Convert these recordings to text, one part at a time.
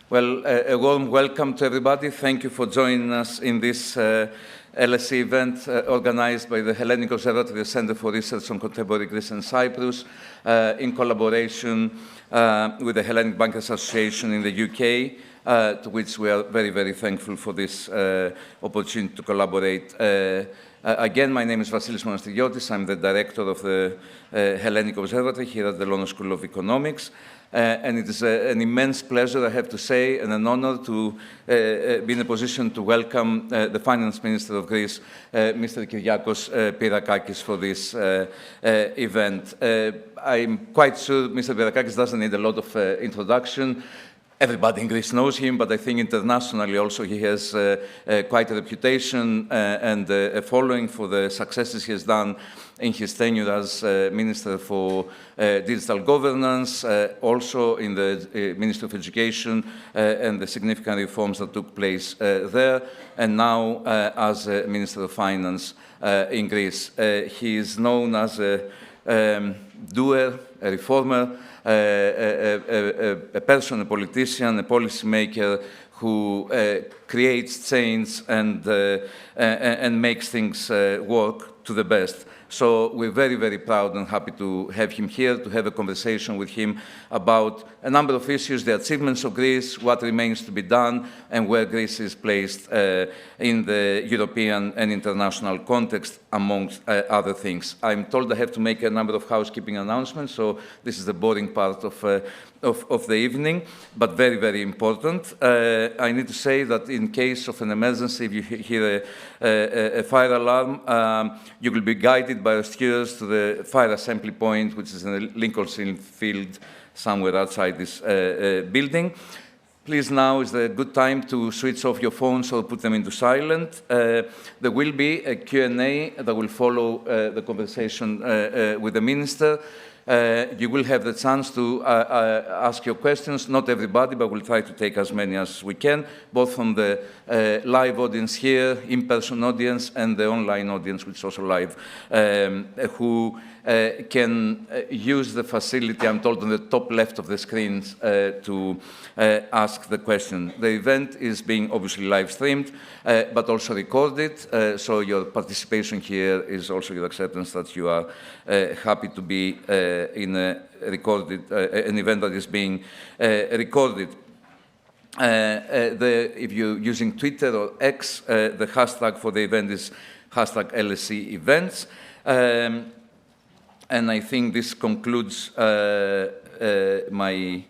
Well, a warm welcome to everybody. Thank you for joining us in this LSE event organized by the Hellenic Observatory, the Center for Research on Contemporary Greece and Cyprus, in collaboration with the Hellenic Bankers Association in the UK, to which we are very, very thankful for this opportunity to collaborate. Again, my name is Vassilis Monastiriotis. I'm the director of the Hellenic Observatory here at the London School of Economics. And it is an immense pleasure, I have to say, and an honor to be in a position to welcome the Finance Minister of Greece, Mr. Kyriakos Pierrakakis, for this event. I'm quite sure Mr. Pierrakakis doesn't need a lot of introduction. Everybody in Greece knows him, but I think internationally also he has quite a reputation and a following for the successes he has done in his tenure as Minister for Digital Governance, also in the Ministry of Education and the significant reforms that took place there, and now as Minister of Finance in Greece. He is known as a doer, a reformer, a person, a politician, a policymaker who creates change and makes things work to the best. So we're very, very proud and happy to have him here, to have a conversation with him about a number of issues, the achievements of Greece, what remains to be done, and where Greece is placed in the European and international context, amongst other things. I'm told I have to make a number of housekeeping announcements, so this is the boring part of the evening, but very, very important. I need to say that in case of an emergency, if you hear a fire alarm, you will be guided by rescuers to the fire assembly point, which is in the Lincoln Field, somewhere outside this building. Please, now is the good time to switch off your phones or put them into silent. There will be a Q&A that will follow the conversation with the Minister. You will have the chance to ask your questions. Not everybody, but we'll try to take as many as we can, both from the live audience here, in-person audience, and the online audience, which is also live, who can use the facility, I'm told, on the top left of the screens to ask the question. The event is being obviously live streamed, but also recorded, so your participation here is also your acceptance that you are happy to be in a recorded, an event that is being recorded. If you're using Twitter or X, the hashtag for the event is hashtag LSE Events. And I think this concludes my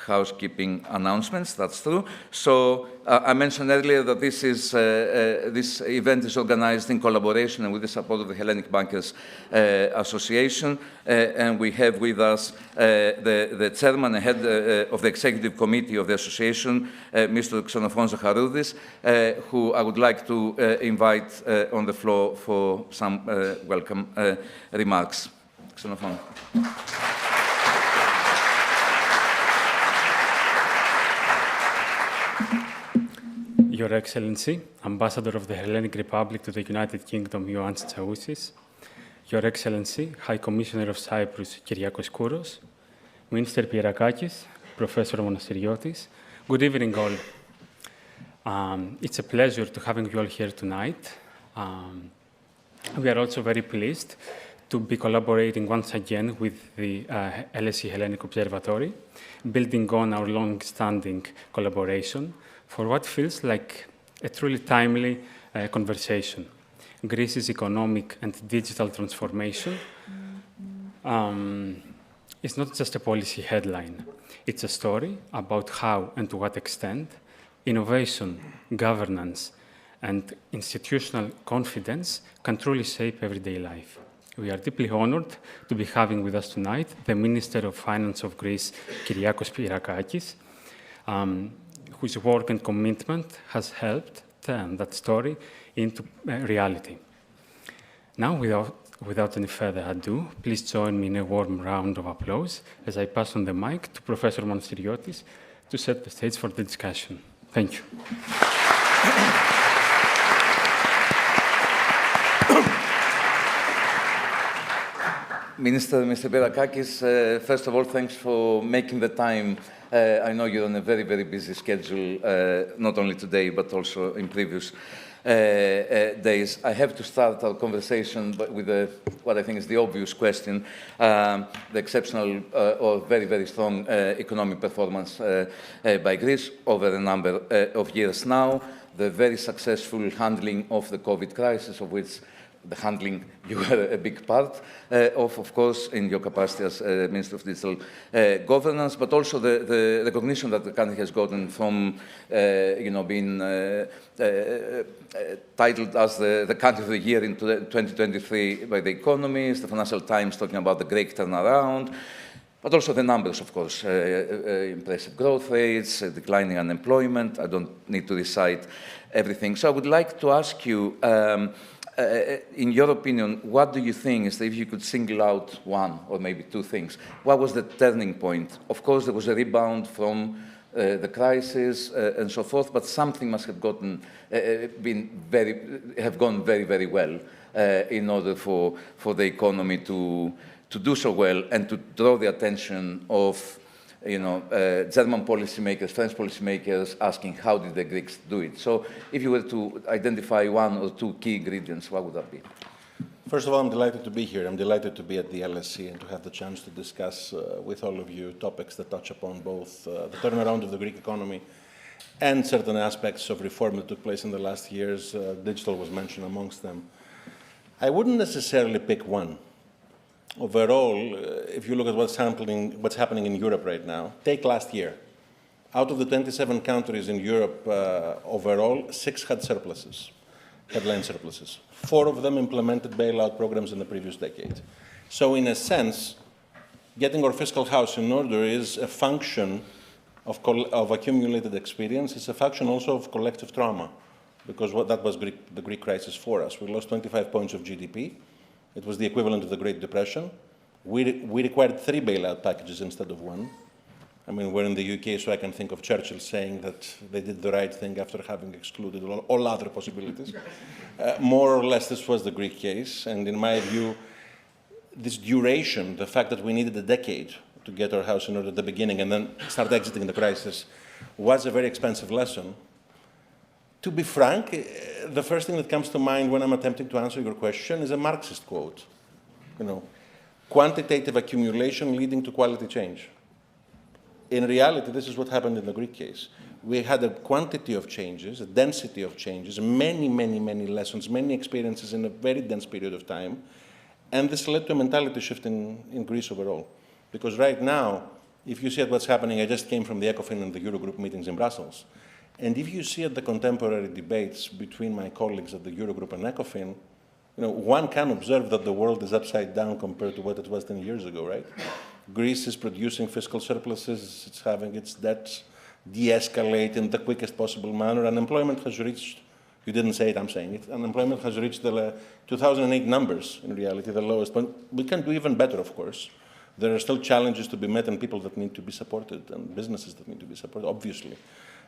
housekeeping announcements. That's true. So I mentioned earlier that this event is organized in collaboration and with the support of the Hellenic Bankers Association. And we have with us the chairman and head of the executive committee of the association, Mr. Xenophon Zacharoudis, who I would like to invite on the floor for some welcome remarks. Xenophon. Your Excellency, Ambassador of the Hellenic Republic to the United Kingdom, Ioannis Tsaoussis, Your Excellency, High Commissioner of Cyprus, Kyriakos Kouros, Minister Pierrakakis, Professor Monastiriotis, good evening all. It's a pleasure to having you all here tonight. We are also very pleased to be collaborating once again with the LSE Hellenic Observatory, building on our long-standing collaboration for what feels like a truly timely conversation. Greece's economic and digital transformation is not just a policy headline. It's a story about how and to what extent innovation, governance, and institutional confidence can truly shape everyday life. We are deeply honored to be having with us tonight the Minister of Finance of Greece, Kyriakos Pierrakakis, whose work and commitment has helped turn that story into reality. Now, without any further ado, please join me in a warm round of applause as I pass on the mic to Professor Monastiriotis to set the stage for the discussion. Thank you. Mr. Pierrakakis, first of all, thanks for making the time. I know you're on a very, very busy schedule, not only today, but also in previous days. I have to start our conversation with what I think is the obvious question, the exceptional or very, very strong economic performance by Greece over a number of years now, the very successful handling of the COVID crisis, of which the handling you were a big part of course, in your capacity as Minister of Digital Governance, but also the recognition that the country has gotten from, being titled as the country of the year in 2023 by The Economist, the Financial Times talking about the great turnaround, but also the numbers, of course, impressive growth rates, declining unemployment. I don't need to recite everything. So I would like to ask you, in your opinion, what do you think is that if you could single out one or maybe two things, what was the turning point? Of course, there was a rebound from the crisis and so forth, but something must have gone very, very well in order for the economy to do so well and to draw the attention of German policymakers, French policymakers asking how did the Greeks do it. So if you were to identify one or two key ingredients, what would that be? First of all, I'm delighted to be here. I'm delighted to be at the LSE and to have the chance to discuss with all of you topics that touch upon both the turnaround of the Greek economy and certain aspects of reform that took place in the last years. Digital was mentioned amongst them. I wouldn't necessarily pick one. Overall, if you look at what's happening in Europe right now, take last year. Out of the 27 countries in Europe overall, 6 had surpluses, headline surpluses. 4 of them implemented bailout programs in the previous decade. So in a sense, getting our fiscal house in order is a function of accumulated experience. It's a function also of collective trauma, because that was the Greek crisis for us. We lost 25 points of GDP. It was the equivalent of the Great Depression. We required 3 bailout packages instead of 1. I mean, we're in the UK, so I can think of Churchill saying that they did the right thing after having excluded all other possibilities. More or less, this was the Greek case. And in my view, this duration, the fact that we needed a decade to get our house in order at the beginning and then start exiting the crisis, was a very expensive lesson. To be frank, the first thing that comes to mind when I'm attempting to answer your question is a Marxist quote. Quantitative accumulation leading to quality change. In reality, this is what happened in the Greek case. We had a quantity of changes, a density of changes, many, many, many lessons, many experiences in a very dense period of time, and this led to a mentality shift in Greece overall. Because right now, if you see at what's happening, I just came from the ECOFIN and the Eurogroup meetings in Brussels, and if you see at the contemporary debates between my colleagues at the Eurogroup and ECOFIN, one can observe that the world is upside down compared to what it was 10 years ago, right? Greece is producing fiscal surpluses, it's having its debts de-escalate in the quickest possible manner. Unemployment has reached, you didn't say it, I'm saying it, unemployment has reached the 2008 numbers, in reality, the lowest. But we can do even better, of course. There are still challenges to be met and people that need to be supported and businesses that need to be supported, obviously.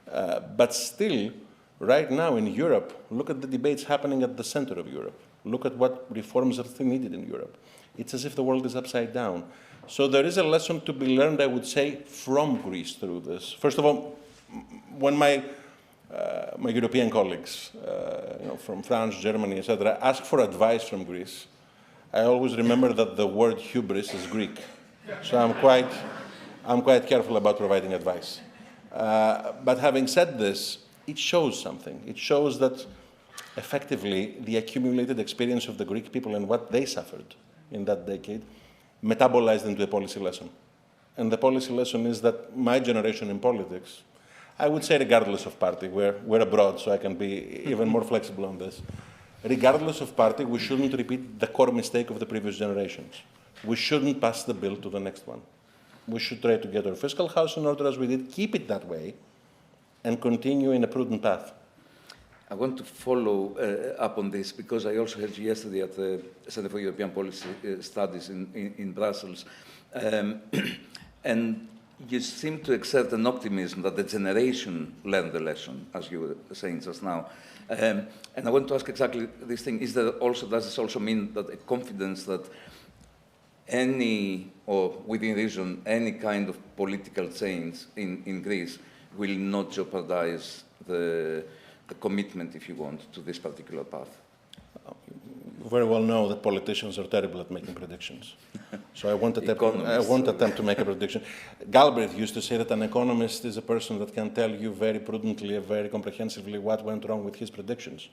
But still, right now in Europe, look at the debates happening at the center of Europe. Look at what reforms are still needed in Europe. It's as if the world is upside down. So there is a lesson to be learned, I would say, from Greece through this. First of all, when my European colleagues, from France, Germany, etc., ask for advice from Greece, I always remember that the word hubris is Greek. So I'm quite careful about providing advice. But having said this, it shows something. It shows that effectively the accumulated experience of the Greek people and what they suffered in that decade metabolized into a policy lesson. And the policy lesson is that my generation in politics, I would say regardless of party, we're abroad, so I can be even more flexible on this. Regardless of party, we shouldn't repeat the core mistake of the previous generations. We shouldn't pass the bill to the next one. We should try to get our fiscal house in order as we did, keep it that way, and continue in a prudent path. I want to follow up on this because I also heard you yesterday at the Center for European Policy Studies in Brussels. And you seem to exert an optimism that the generation learned the lesson, as you were saying just now. And I want to ask exactly this thing. Does this also mean that a confidence that any, or within reason, any kind of political change in Greece will not jeopardize the commitment, if you want, to this particular path? You very well know that politicians are terrible at making predictions. So I won't attempt to make a prediction. Galbraith used to say that an economist is a person that can tell you very prudently and very comprehensively what went wrong with his predictions.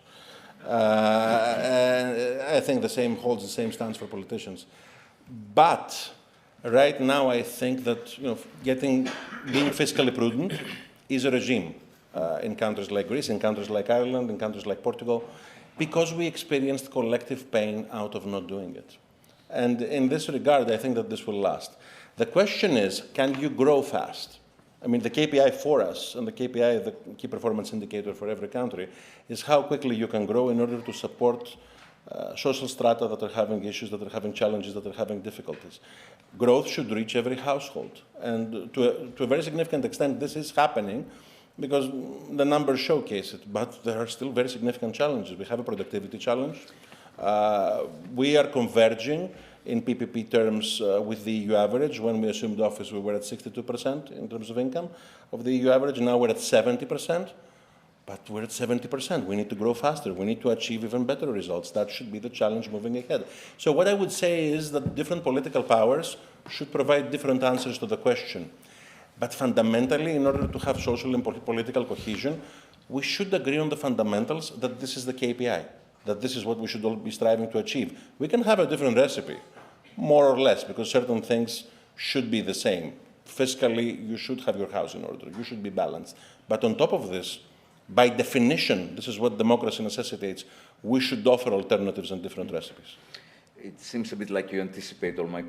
And I think the same holds the same stance for politicians. But right now, I think that being fiscally prudent is a regime in countries like Greece, in countries like Ireland, in countries like Portugal, because we experienced collective pain out of not doing it. And in this regard, I think that this will last. The question is, can you grow fast? I mean, the KPI for us, and the KPI, the key performance indicator for every country, is how quickly you can grow in order to support social strata that are having issues, that are having challenges, that are having difficulties. Growth should reach every household. And to a very significant extent, this is happening because the numbers showcase it, but there are still very significant challenges. We have a productivity challenge. We are converging in PPP terms with the EU average. When we assumed office, we were at 62% in terms of income of the EU average. Now we're at 70%, but we're at 70%. We need to grow faster. We need to achieve even better results. That should be the challenge moving ahead. So what I would say is that different political powers should provide different answers to the question. But fundamentally, in order to have social and political cohesion, we should agree on the fundamentals that this is the KPI, that this is what we should all be striving to achieve. We can have a different recipe, more or less, because certain things should be the same. Fiscally, you should have your house in order. You should be balanced. But on top of this, by definition, this is what democracy necessitates, we should offer alternatives and different recipes. It seems a bit like you anticipate all my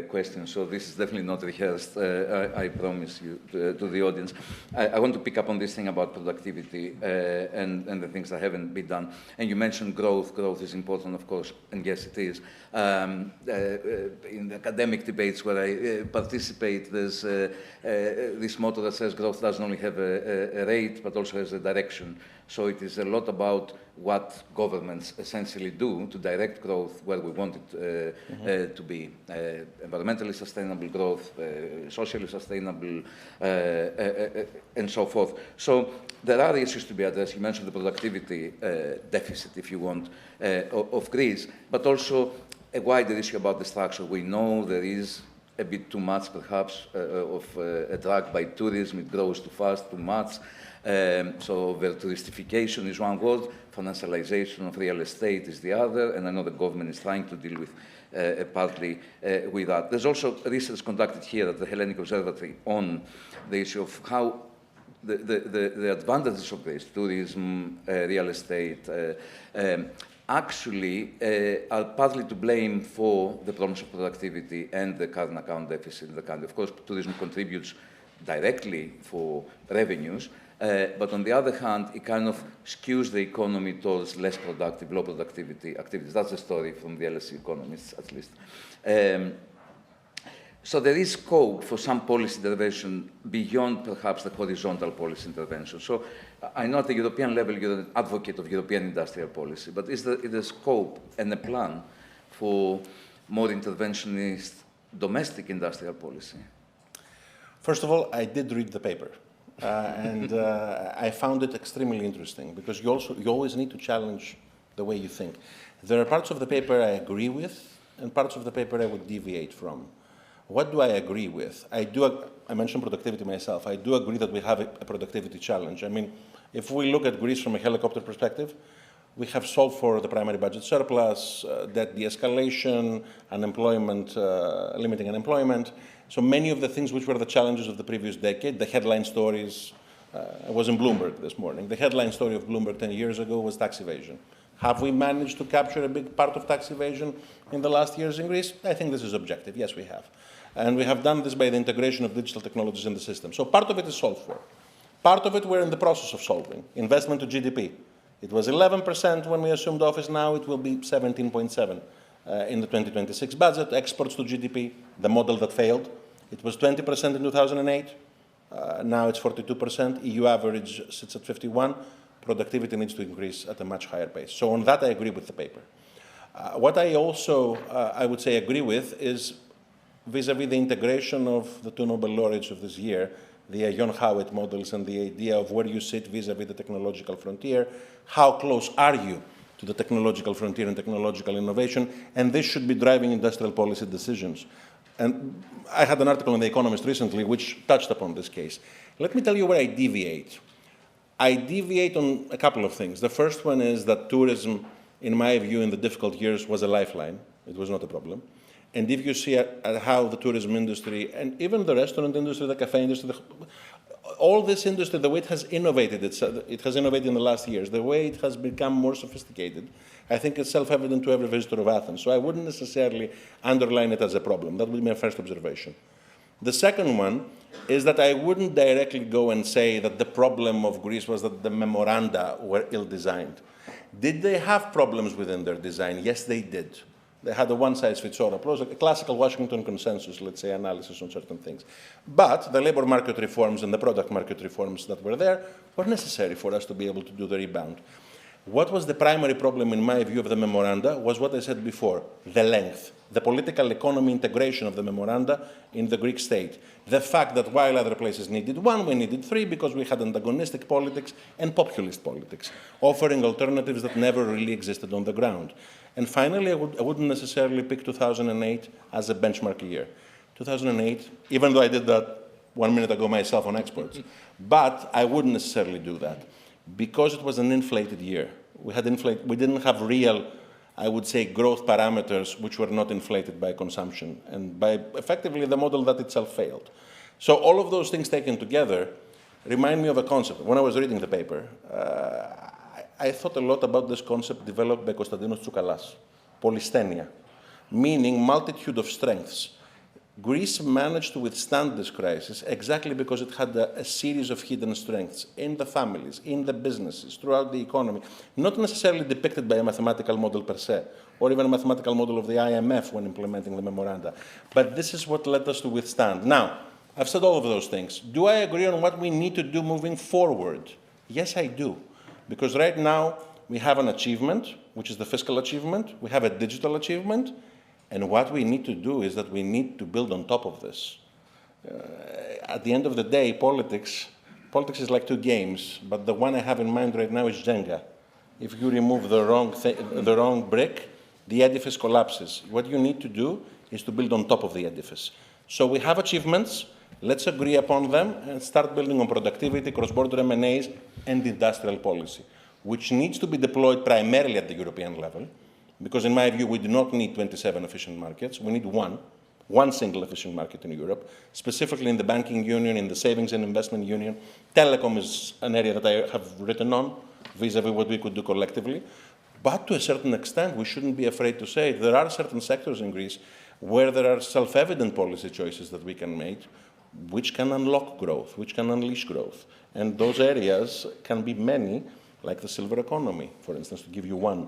questions, so this is definitely not rehearsed, I promise you, to the audience. I want to pick up on this thing about productivity and the things that haven't been done. And you mentioned growth. Growth is important, of course, and yes, it is. In the academic debates where I participate, there's this motto that says growth doesn't only have a rate, but also has a direction. So it is a lot about what governments essentially do to direct growth where we want it to be. Environmentally sustainable growth, socially sustainable, and so forth. So there are issues to be addressed. You mentioned the productivity deficit, if you want, of Greece, but also a wider issue about the structure. We know there is a bit too much, perhaps, of a drag by tourism. It grows too fast, too much. So the touristification is one word, financialization of real estate is the other, and I know the government is trying to deal with partly with that. There's also research conducted here at the Hellenic Observatory on the issue of how the advantages of this, tourism, real estate, actually are partly to blame for the problems of productivity and the current account deficit in the country. Of course, tourism contributes directly for revenues, but on the other hand, it kind of skews the economy towards less productive, low productivity activities. That's the story from the LSE economists, at least. So there is scope for some policy intervention beyond perhaps the horizontal policy intervention. So I know at the European level you're an advocate of European industrial policy, but is there scope and a plan for more interventionist domestic industrial policy? First of all, I did read the paper. And I found it extremely interesting because you always need to challenge the way you think. There are parts of the paper I agree with and parts of the paper I would deviate from. What do I agree with? I mentioned productivity myself. I do agree that we have a productivity challenge. I mean, if we look at Greece from a helicopter perspective, we have solved for the primary budget surplus, debt de-escalation, unemployment, limiting unemployment. So many of the things which were the challenges of the previous decade, the headline stories, I was in Bloomberg this morning. The headline story of Bloomberg 10 years ago was tax evasion. Have we managed to capture a big part of tax evasion in the last years in Greece? I think this is objective. Yes, we have. And we have done this by the integration of digital technologies in the system. So part of it is solved for. Part of it we're in the process of solving. Investment to GDP. It was 11% when we assumed office. Now it will be 17.7%. In the 2026 budget, exports to GDP, the model that failed. It was 20% in 2008. Now it's 42%. EU average sits at 51%. Productivity needs to increase at a much higher pace. So on that, I agree with the paper. What I also, I would say, agree with is vis-à-vis the integration of the two Nobel laureates of this year, the John Howitt models and the idea of where you sit vis-à-vis the technological frontier, how close are you to the technological frontier and technological innovation, and this should be driving industrial policy decisions. And I had an article in The Economist recently which touched upon this case. Let me tell you where I deviate. I deviate on a couple of things. The first one is that tourism, in my view, in the difficult years was a lifeline. It was not a problem. And if you see at how the tourism industry, and even the restaurant industry, the cafe industry, all this industry, the way it has innovated itself, it has innovated in the last years, the way it has become more sophisticated, I think it's self-evident to every visitor of Athens. So I wouldn't necessarily underline it as a problem. That would be my first observation. The second one is that I wouldn't directly go and say that the problem of Greece was that the memoranda were ill-designed. Did they have problems within their design? Yes, they did. They had a one-size-fits-all approach, a classical Washington consensus, let's say, analysis on certain things. But the labor market reforms and the product market reforms that were there were necessary for us to be able to do the rebound. What was the primary problem, in my view, of the memoranda was what I said before, the length, the political economy integration of the memoranda in the Greek state. The fact that while other places needed one, we needed three because we had antagonistic politics and populist politics, offering alternatives that never really existed on the ground. And finally, I wouldn't necessarily pick 2008 as a benchmark year. 2008, even though I did that 1 minute ago myself on exports, but I wouldn't necessarily do that because it was an inflated year. We didn't have real, I would say, growth parameters which were not inflated by consumption and by effectively the model that itself failed. So all of those things taken together remind me of a concept. When I was reading the paper, I thought a lot about this concept developed by Konstantinos Tsoukalas, polysthenia, meaning multitude of strengths. Greece managed to withstand this crisis exactly because it had a series of hidden strengths in the families, in the businesses, throughout the economy, not necessarily depicted by a mathematical model per se, or even a mathematical model of the IMF when implementing the memoranda. But this is what led us to withstand. Now, I've said all of those things. Do I agree on what we need to do moving forward? Yes, I do. Because right now, we have an achievement, which is the fiscal achievement. We have a digital achievement. And what we need to do is that we need to build on top of this. At the end of the day, politics is like two games, but the one I have in mind right now is Jenga. If you remove the wrong brick, the edifice collapses. What you need to do is to build on top of the edifice. So we have achievements. Let's agree upon them and start building on productivity, cross-border M&As, and industrial policy, which needs to be deployed primarily at the European level. Because in my view, we do not need 27 efficient markets. We need one single efficient market in Europe, specifically in the banking union, in the savings and investment union. Telecom is an area that I have written on, vis-a-vis what we could do collectively. But to a certain extent, we shouldn't be afraid to say there are certain sectors in Greece where there are self-evident policy choices that we can make, which can unlock growth, which can unleash growth. And those areas can be many, like the silver economy, for instance, to give you one.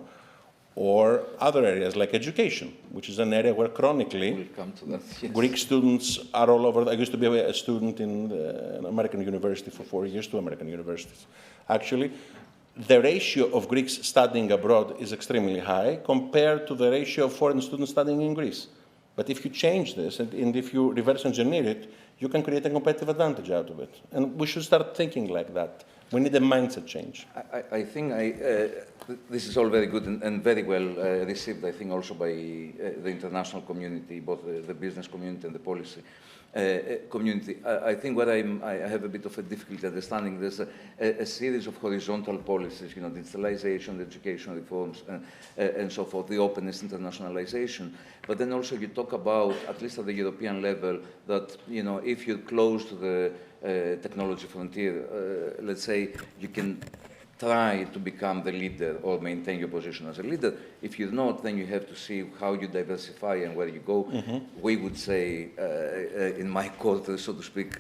Or other areas like education, which is an area where chronically we'll come to that, yes. Greek students are all over. I used to be a student in an American university for 4 years, 2 American universities. Actually, the ratio of Greeks studying abroad is extremely high compared to the ratio of foreign students studying in Greece. But if you change this and if you reverse engineer it, you can create a competitive advantage out of it. And we should start thinking like that. We need a mindset change. I think this is all very good and very well received, I think, also by the international community, both the business community and the policy community. I think what I have a bit of a difficulty understanding, there's a series of horizontal policies, digitalization, education reforms, and so forth, the openness, internationalization. But then also you talk about, at least at the European level, that, if you're close to the technology frontier, let's say, you can try to become the leader or maintain your position as a leader. If you're not, then you have to see how you diversify and where you go. Mm-hmm. We would say, in my quarter, so to speak,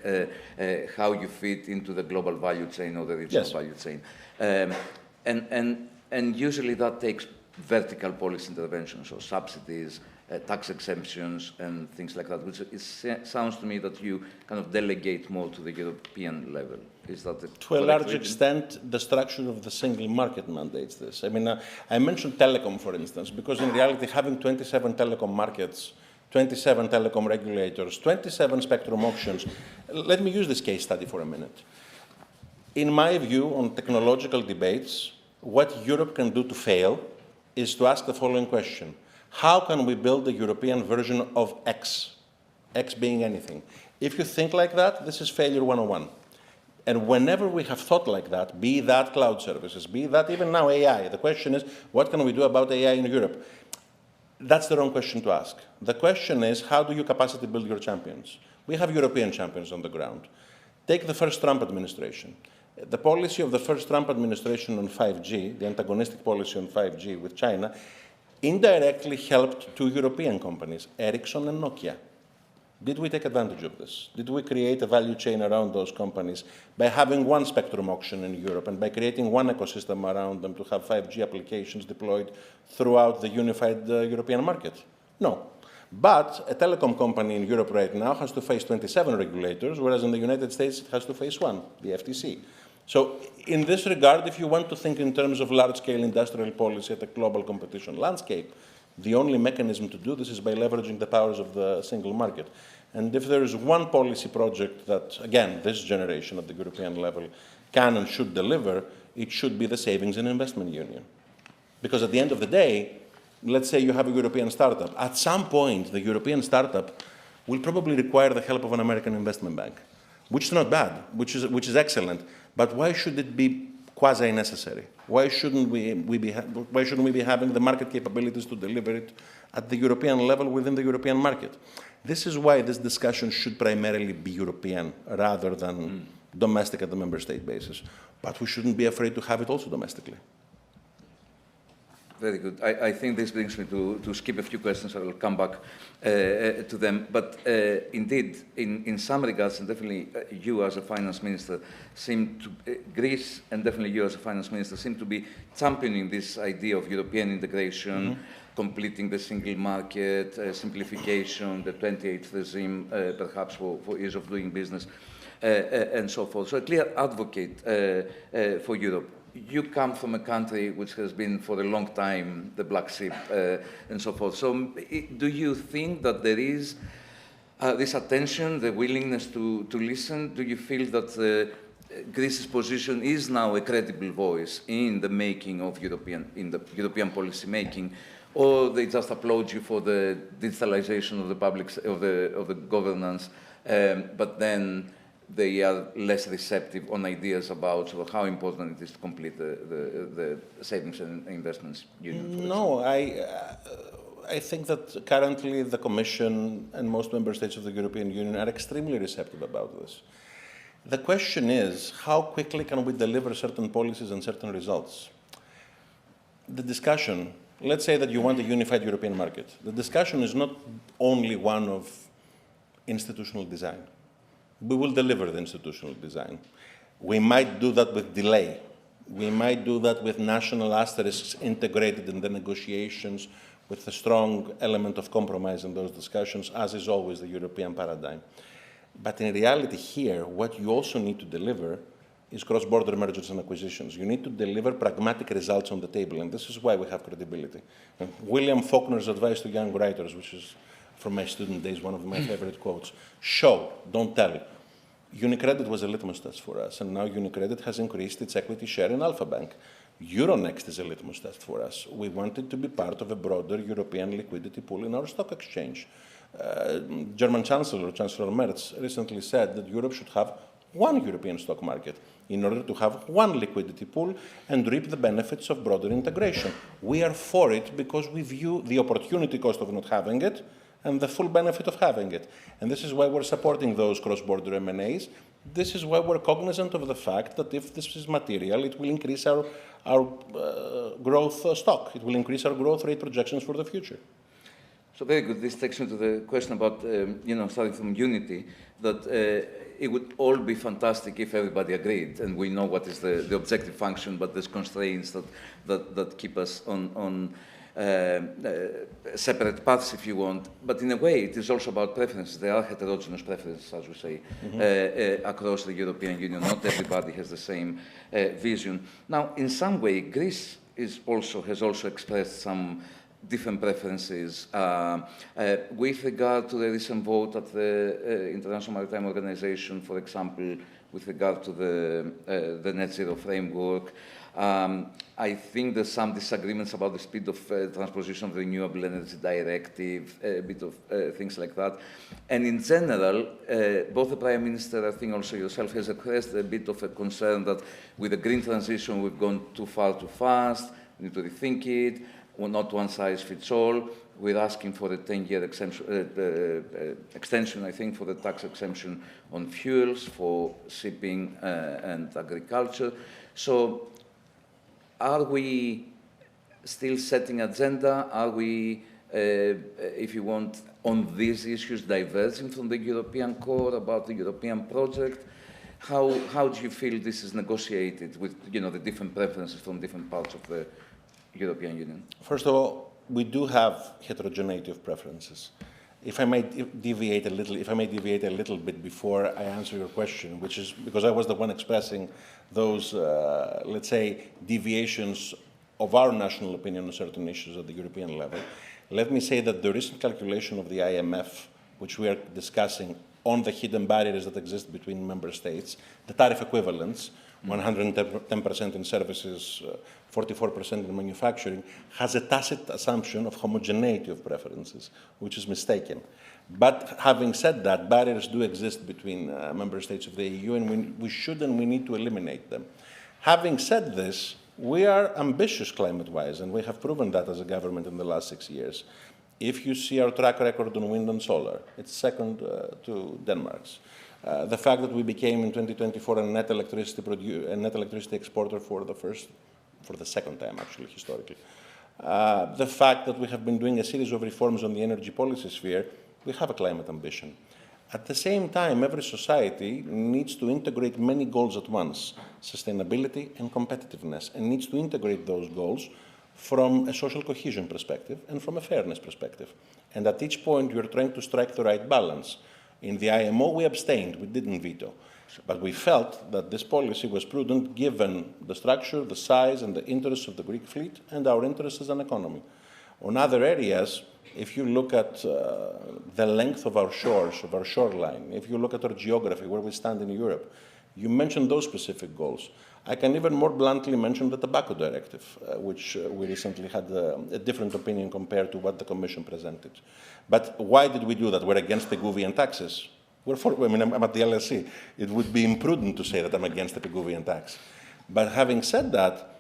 how you fit into the global value chain or the regional value chain. And usually that takes vertical policy interventions, or subsidies, tax exemptions, and things like that, which sounds to me that you kind of delegate more to the European level. Is that the To a large extent, the structure of the single market mandates this. I mean, I mentioned telecom, for instance, because in reality, having 27 telecom markets 27 telecom regulators, 27 spectrum auctions. Let me use this case study for a minute. In my view, on technological debates, what Europe can do to fail is to ask the following question. How can we build a European version of X? X being anything. If you think like that, this is failure 101. And whenever we have thought like that, be that cloud services, be that even now AI, the question is, what can we do about AI in Europe? That's the wrong question to ask. The question is, how do you capacity build your champions? We have European champions on the ground. Take the first Trump administration. The policy of the first Trump administration on 5G, the antagonistic policy on 5G with China, indirectly helped two European companies, Ericsson and Nokia. Did we take advantage of this? Did we create a value chain around those companies by having one spectrum auction in Europe and by creating one ecosystem around them to have 5G applications deployed throughout the unified European market? No. But a telecom company in Europe right now has to face 27 regulators, whereas in the United States it has to face one, the FTC. So in this regard, if you want to think in terms of large-scale industrial policy at a global competition landscape, the only mechanism to do this is by leveraging the powers of the single market. And if there is one policy project that, again, this generation at the European level can and should deliver, it should be the Savings and Investment Union. Because at the end of the day, let's say you have a European startup. At some point, the European startup will probably require the help of an American investment bank, which is not bad, which is excellent. But why should it be quasi-necessary? Why shouldn't we be having the market capabilities to deliver it at the European level within the European market? This is why this discussion should primarily be European rather than domestic at the member state basis. But we shouldn't be afraid to have it also domestically. Very good. I think this brings me to skip a few questions. I will come back to them. But indeed, in some regards, and definitely you as a finance minister seem to, Greece and definitely you as a finance minister seem to be championing this idea of European integration, completing the single market, simplification, the 28th regime, perhaps for ease of doing business, and so forth. So a clear advocate for Europe. You come from a country which has been for a long time the black sheep and so forth. So do you think that there is this attention, the willingness to listen? Do you feel that Greece's position is now a credible voice in the making of European policy making, or they just applaud you for the digitalization of the public of the governance, but then they are less receptive on ideas about sort of how important it is to complete the savings and investments union? No, I think that currently the Commission and most member states of the European Union are extremely receptive about this. The question is, how quickly can we deliver certain policies and certain results? The discussion, let's say that you want a unified European market. The discussion is not only one of institutional design. We will deliver the institutional design. We might do that with delay. We might do that with national asterisks integrated in the negotiations with a strong element of compromise in those discussions, as is always the European paradigm. But in reality here, what you also need to deliver is cross-border mergers and acquisitions. You need to deliver pragmatic results on the table, and this is why we have credibility. And William Faulkner's advice to young writers, which is from my student days, one of my favorite quotes, show, don't tell. UniCredit was a litmus test for us, and now UniCredit has increased its equity share in Alpha Bank. Euronext is a litmus test for us. We wanted to be part of a broader European liquidity pool in our stock exchange. German Chancellor Merz recently said that Europe should have one European stock market in order to have one liquidity pool and reap the benefits of broader integration. We are for it because we view the opportunity cost of not having it and the full benefit of having it. And this is why we're supporting those cross-border M&As. This is why we're cognizant of the fact that if this is material, it will increase our growth stock. It will increase our growth rate projections for the future. So very good. This takes me to the question about, starting from unity, that it would all be fantastic if everybody agreed, and we know what is the objective function, but there's constraints that keep us on separate paths, if you want. But in a way, it is also about preferences. There are heterogeneous preferences, as we say, across the European Union. Not everybody has the same vision. Now, in some way, Greece has also expressed some different preferences. With regard to the recent vote at the International Maritime Organization, for example, with regard to the net zero framework, I think there's some disagreements about the speed of transposition of the Renewable Energy Directive, a bit of things like that. And in general, both the Prime Minister, I think also yourself, has expressed a bit of a concern that with the green transition we've gone too far too fast, we need to rethink it, well, not one size fits all. We're asking for a 10-year extension, I think, for the tax exemption on fuels, for shipping and agriculture. So are we still setting agenda? Are we, if you want, on these issues diverging from the European core about the European project? How do you feel this is negotiated with, you know, the different preferences from different parts of the European Union? First of all, we do have heterogeneity of preferences. If I may deviate a little bit before I answer your question, which is because I was the one expressing those, let's say, deviations of our national opinion on certain issues at the European level, let me say that the recent calculation of the IMF, which we are discussing on the hidden barriers that exist between member states, the tariff equivalents, 110% in services, 44% in manufacturing, has a tacit assumption of homogeneity of preferences, which is mistaken. But having said that, barriers do exist between member states of the EU, and we should and we need to eliminate them. Having said this, we are ambitious climate-wise, and we have proven that as a government in the last 6 years. If you see our track record on wind and solar, it's second to Denmark's. The fact that we became in 2024 a net electricity exporter for the second time, actually, historically. The fact that we have been doing a series of reforms on the energy policy sphere, we have a climate ambition. At the same time, every society needs to integrate many goals at once, sustainability and competitiveness, and needs to integrate those goals from a social cohesion perspective and from a fairness perspective. And at each point, you're trying to strike the right balance. In the IMO, we abstained, we didn't veto. But we felt that this policy was prudent given the structure, the size, and the interests of the Greek fleet and our interests as an economy. On other areas, if you look at the length of our shores, of our shoreline, if you look at our geography, where we stand in Europe, you mentioned those specific goals. I can even more bluntly mention the tobacco directive, which we recently had a different opinion compared to what the Commission presented. But why did we do that? We're against Pigouvian taxes. We're for, I mean, I'm at the LSE. It would be imprudent to say that I'm against the Pigouvian tax. But having said that,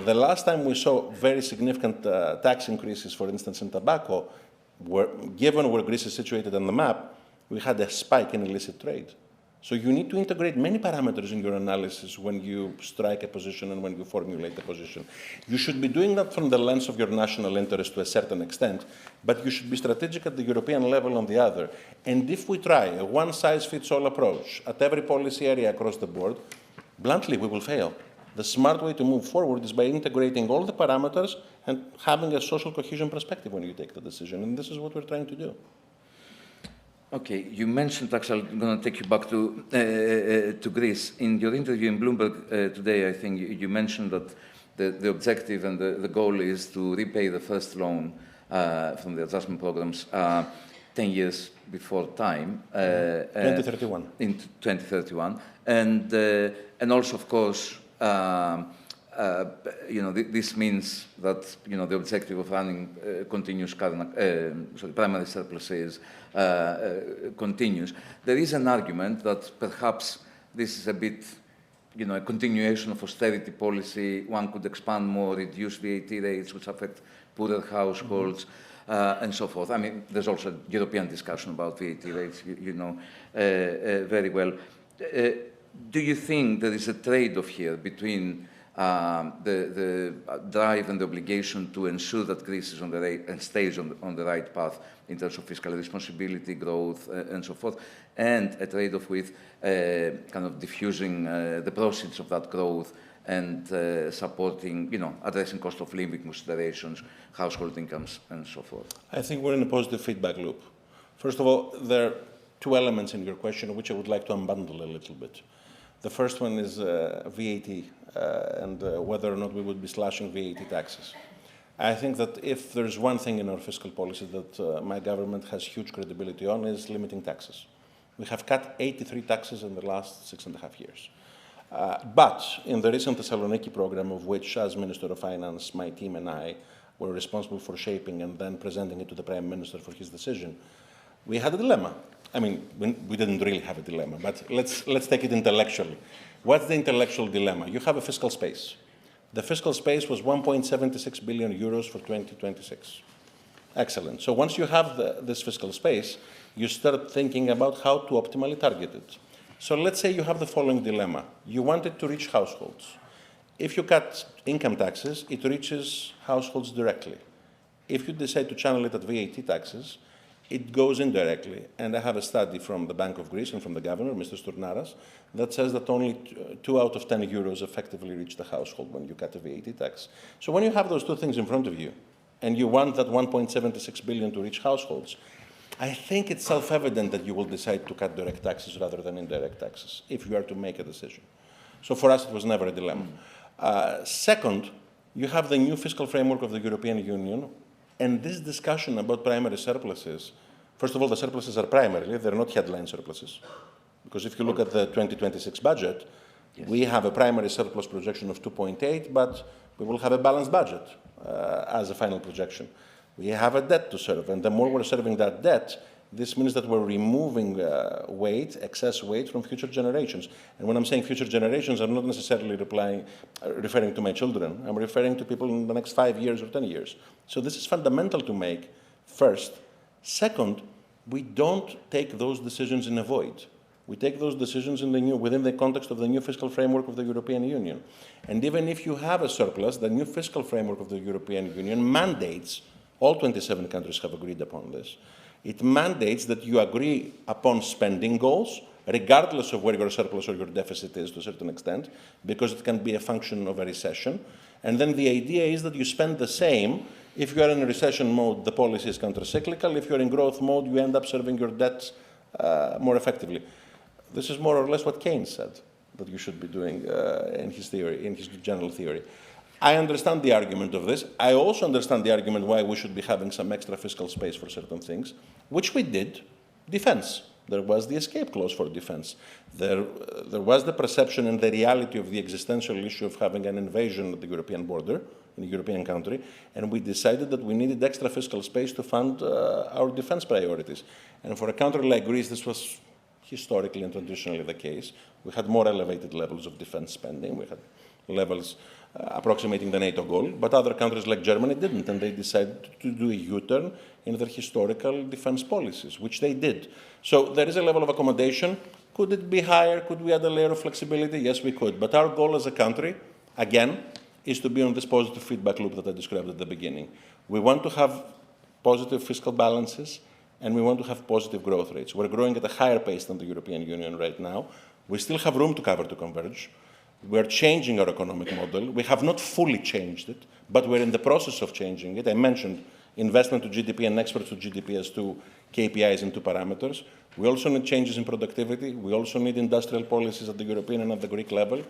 the last time we saw very significant tax increases, for instance, in tobacco, given where Greece is situated on the map, we had a spike in illicit trade. So you need to integrate many parameters in your analysis when you strike a position and when you formulate a position. You should be doing that from the lens of your national interest to a certain extent, but you should be strategic at the European level on the other. And if we try a one-size-fits-all approach at every policy area across the board, bluntly, we will fail. The smart way to move forward is by integrating all the parameters and having a social cohesion perspective when you take the decision. And this is what we're trying to do. Okay, you mentioned, actually, I'm going to take you back to Greece. In your interview in Bloomberg today, I think you mentioned that the objective and the goal is to repay the first loan from the adjustment programs 10 years before time. 2031. In 2031. And also, of course, you know, this means that, you know, the objective of running continuous primary surpluses continues. There is an argument that perhaps this is a bit, you know, a continuation of austerity policy. One could expand more, reduce VAT rates, which affect poorer households, and so forth. I mean, there's also a European discussion about VAT rates, you know, very well. Do you think there is a trade-off here between the drive and the obligation to ensure that Greece is on the right and stays on the right path in terms of fiscal responsibility, growth, and so forth, and a trade-off with kind of diffusing the proceeds of that growth and supporting, you know, addressing cost of living considerations, household incomes, and so forth? I think we're in a positive feedback loop. First of all, there are two elements in your question which I would like to unbundle a little bit. The first one is VAT and whether or not we would be slashing VAT taxes. I think that if there's one thing in our fiscal policy that my government has huge credibility on is limiting taxes. We have cut 83 taxes in the last 6.5 years. But in the recent Thessaloniki program, of which, as Minister of Finance, my team and I were responsible for shaping and then presenting it to the Prime Minister for his decision, we had a dilemma. I mean, we didn't really have a dilemma, but let's take it intellectually. What's the intellectual dilemma? You have a fiscal space. The fiscal space was 1.76 billion euros for 2026. Excellent. So once you have this fiscal space, you start thinking about how to optimally target it. So let's say you have the following dilemma. You want it to reach households. If you cut income taxes, it reaches households directly. If you decide to channel it at VAT taxes, it goes indirectly. And I have a study from the Bank of Greece and from the governor, Mr. Stournaras, that says that only 2 out of 10 euros effectively reach the household when you cut a VAT tax. So when you have those two things in front of you, and you want that 1.76 billion to reach households, I think it's self-evident that you will decide to cut direct taxes rather than indirect taxes, if you are to make a decision. So for us, it was never a dilemma. Second, you have the new fiscal framework of the European Union, and this discussion about primary surpluses, first of all, the surpluses are primarily, they're not headline surpluses. Because if you look at the 2026 budget, yes, we have a primary surplus projection of 2.8, but we will have a balanced budget as a final projection. We have a debt to serve, and the more we're serving that debt, this means that we're removing excess weight from future generations. And when I'm saying future generations, I'm not necessarily referring to my children. I'm referring to people in the next 5 years or 10 years. So this is fundamental to make, first. Second, we don't take those decisions in a void. We take those decisions within the context of the new fiscal framework of the European Union. And even if you have a surplus, the new fiscal framework of the European Union mandates, all 27 countries have agreed upon this, it mandates that you agree upon spending goals, regardless of where your surplus or your deficit is to a certain extent, because it can be a function of a recession. And then the idea is that you spend the same. If you are in a recession mode, the policy is countercyclical. If you're in growth mode, you end up serving your debts more effectively. This is more or less what Keynes said that you should be doing in his theory, in his general theory. I understand the argument of this. I also understand the argument why we should be having some extra fiscal space for certain things, which we did. Defense. There was the escape clause for defense. There was the perception and the reality of the existential issue of having an invasion at the European border, in a European country, and we decided that we needed extra fiscal space to fund our defense priorities. And for a country like Greece, this was historically and traditionally the case. We had more elevated levels of defense spending. We had levels approximating the NATO goal, but other countries like Germany didn't, and they decided to do a U-turn in their historical defense policies, which they did. So there is a level of accommodation. Could it be higher? Could we add a layer of flexibility? Yes, we could. But our goal as a country, again, is to be on this positive feedback loop that I described at the beginning. We want to have positive fiscal balances, and we want to have positive growth rates. We're growing at a higher pace than the European Union right now. We still have room to cover to converge. We're changing our economic model. We have not fully changed it, but we're in the process of changing it. I mentioned investment to GDP and exports to GDP as two KPIs and two parameters. We also need changes in productivity. We also need industrial policies at the European and at the Greek level.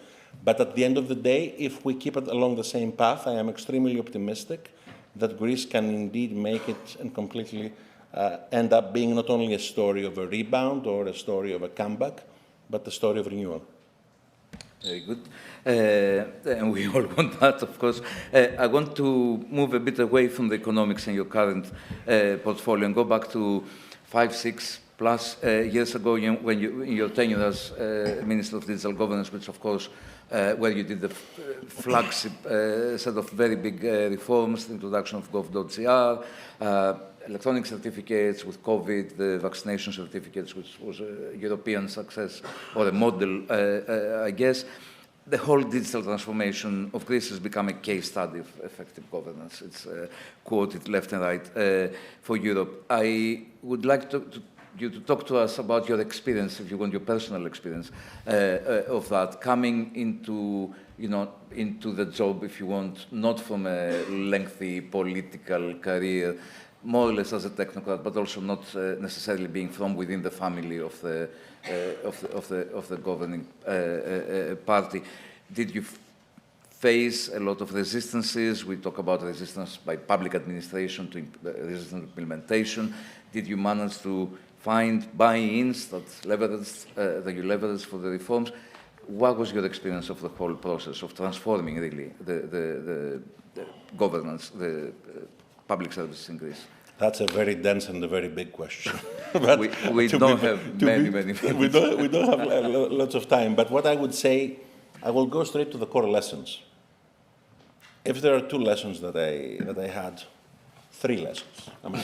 But at the end of the day, if we keep it along the same path, I am extremely optimistic that Greece can indeed make it and completely end up being not only a story of a rebound or a story of a comeback, but a story of renewal. Very good. And we all want that, of course. I want to move a bit away from the economics in your current portfolio and go back to 5, 6 plus years ago when in your tenure as Minister of Digital Governance, which, of course, where you did the flagship set of very big reforms, the introduction of gov.gr, electronic certificates with COVID, the vaccination certificates, which was a European success, or a model, I guess. The whole digital transformation of Greece has become a case study of effective governance. It's quoted left and right for Europe. I would like you to talk to us about your experience, if you want, your personal experience of that, coming into, into the job, if you want, not from a lengthy political career, more or less as a technocrat, but also not necessarily being from within the family of the governing party. Did you face a lot of resistances. We talk about resistance by public administration to resistance implementation. Did you manage to find buy-ins that you leveraged for the reforms? What was your experience of the whole process of transforming, really, the governance, the public services in Greece? That's a very dense and a very big question. we don't have many. We don't have lots of time. But what I would say, I will go straight to the core lessons. If there are 2 lessons that I had, 3 lessons, I'm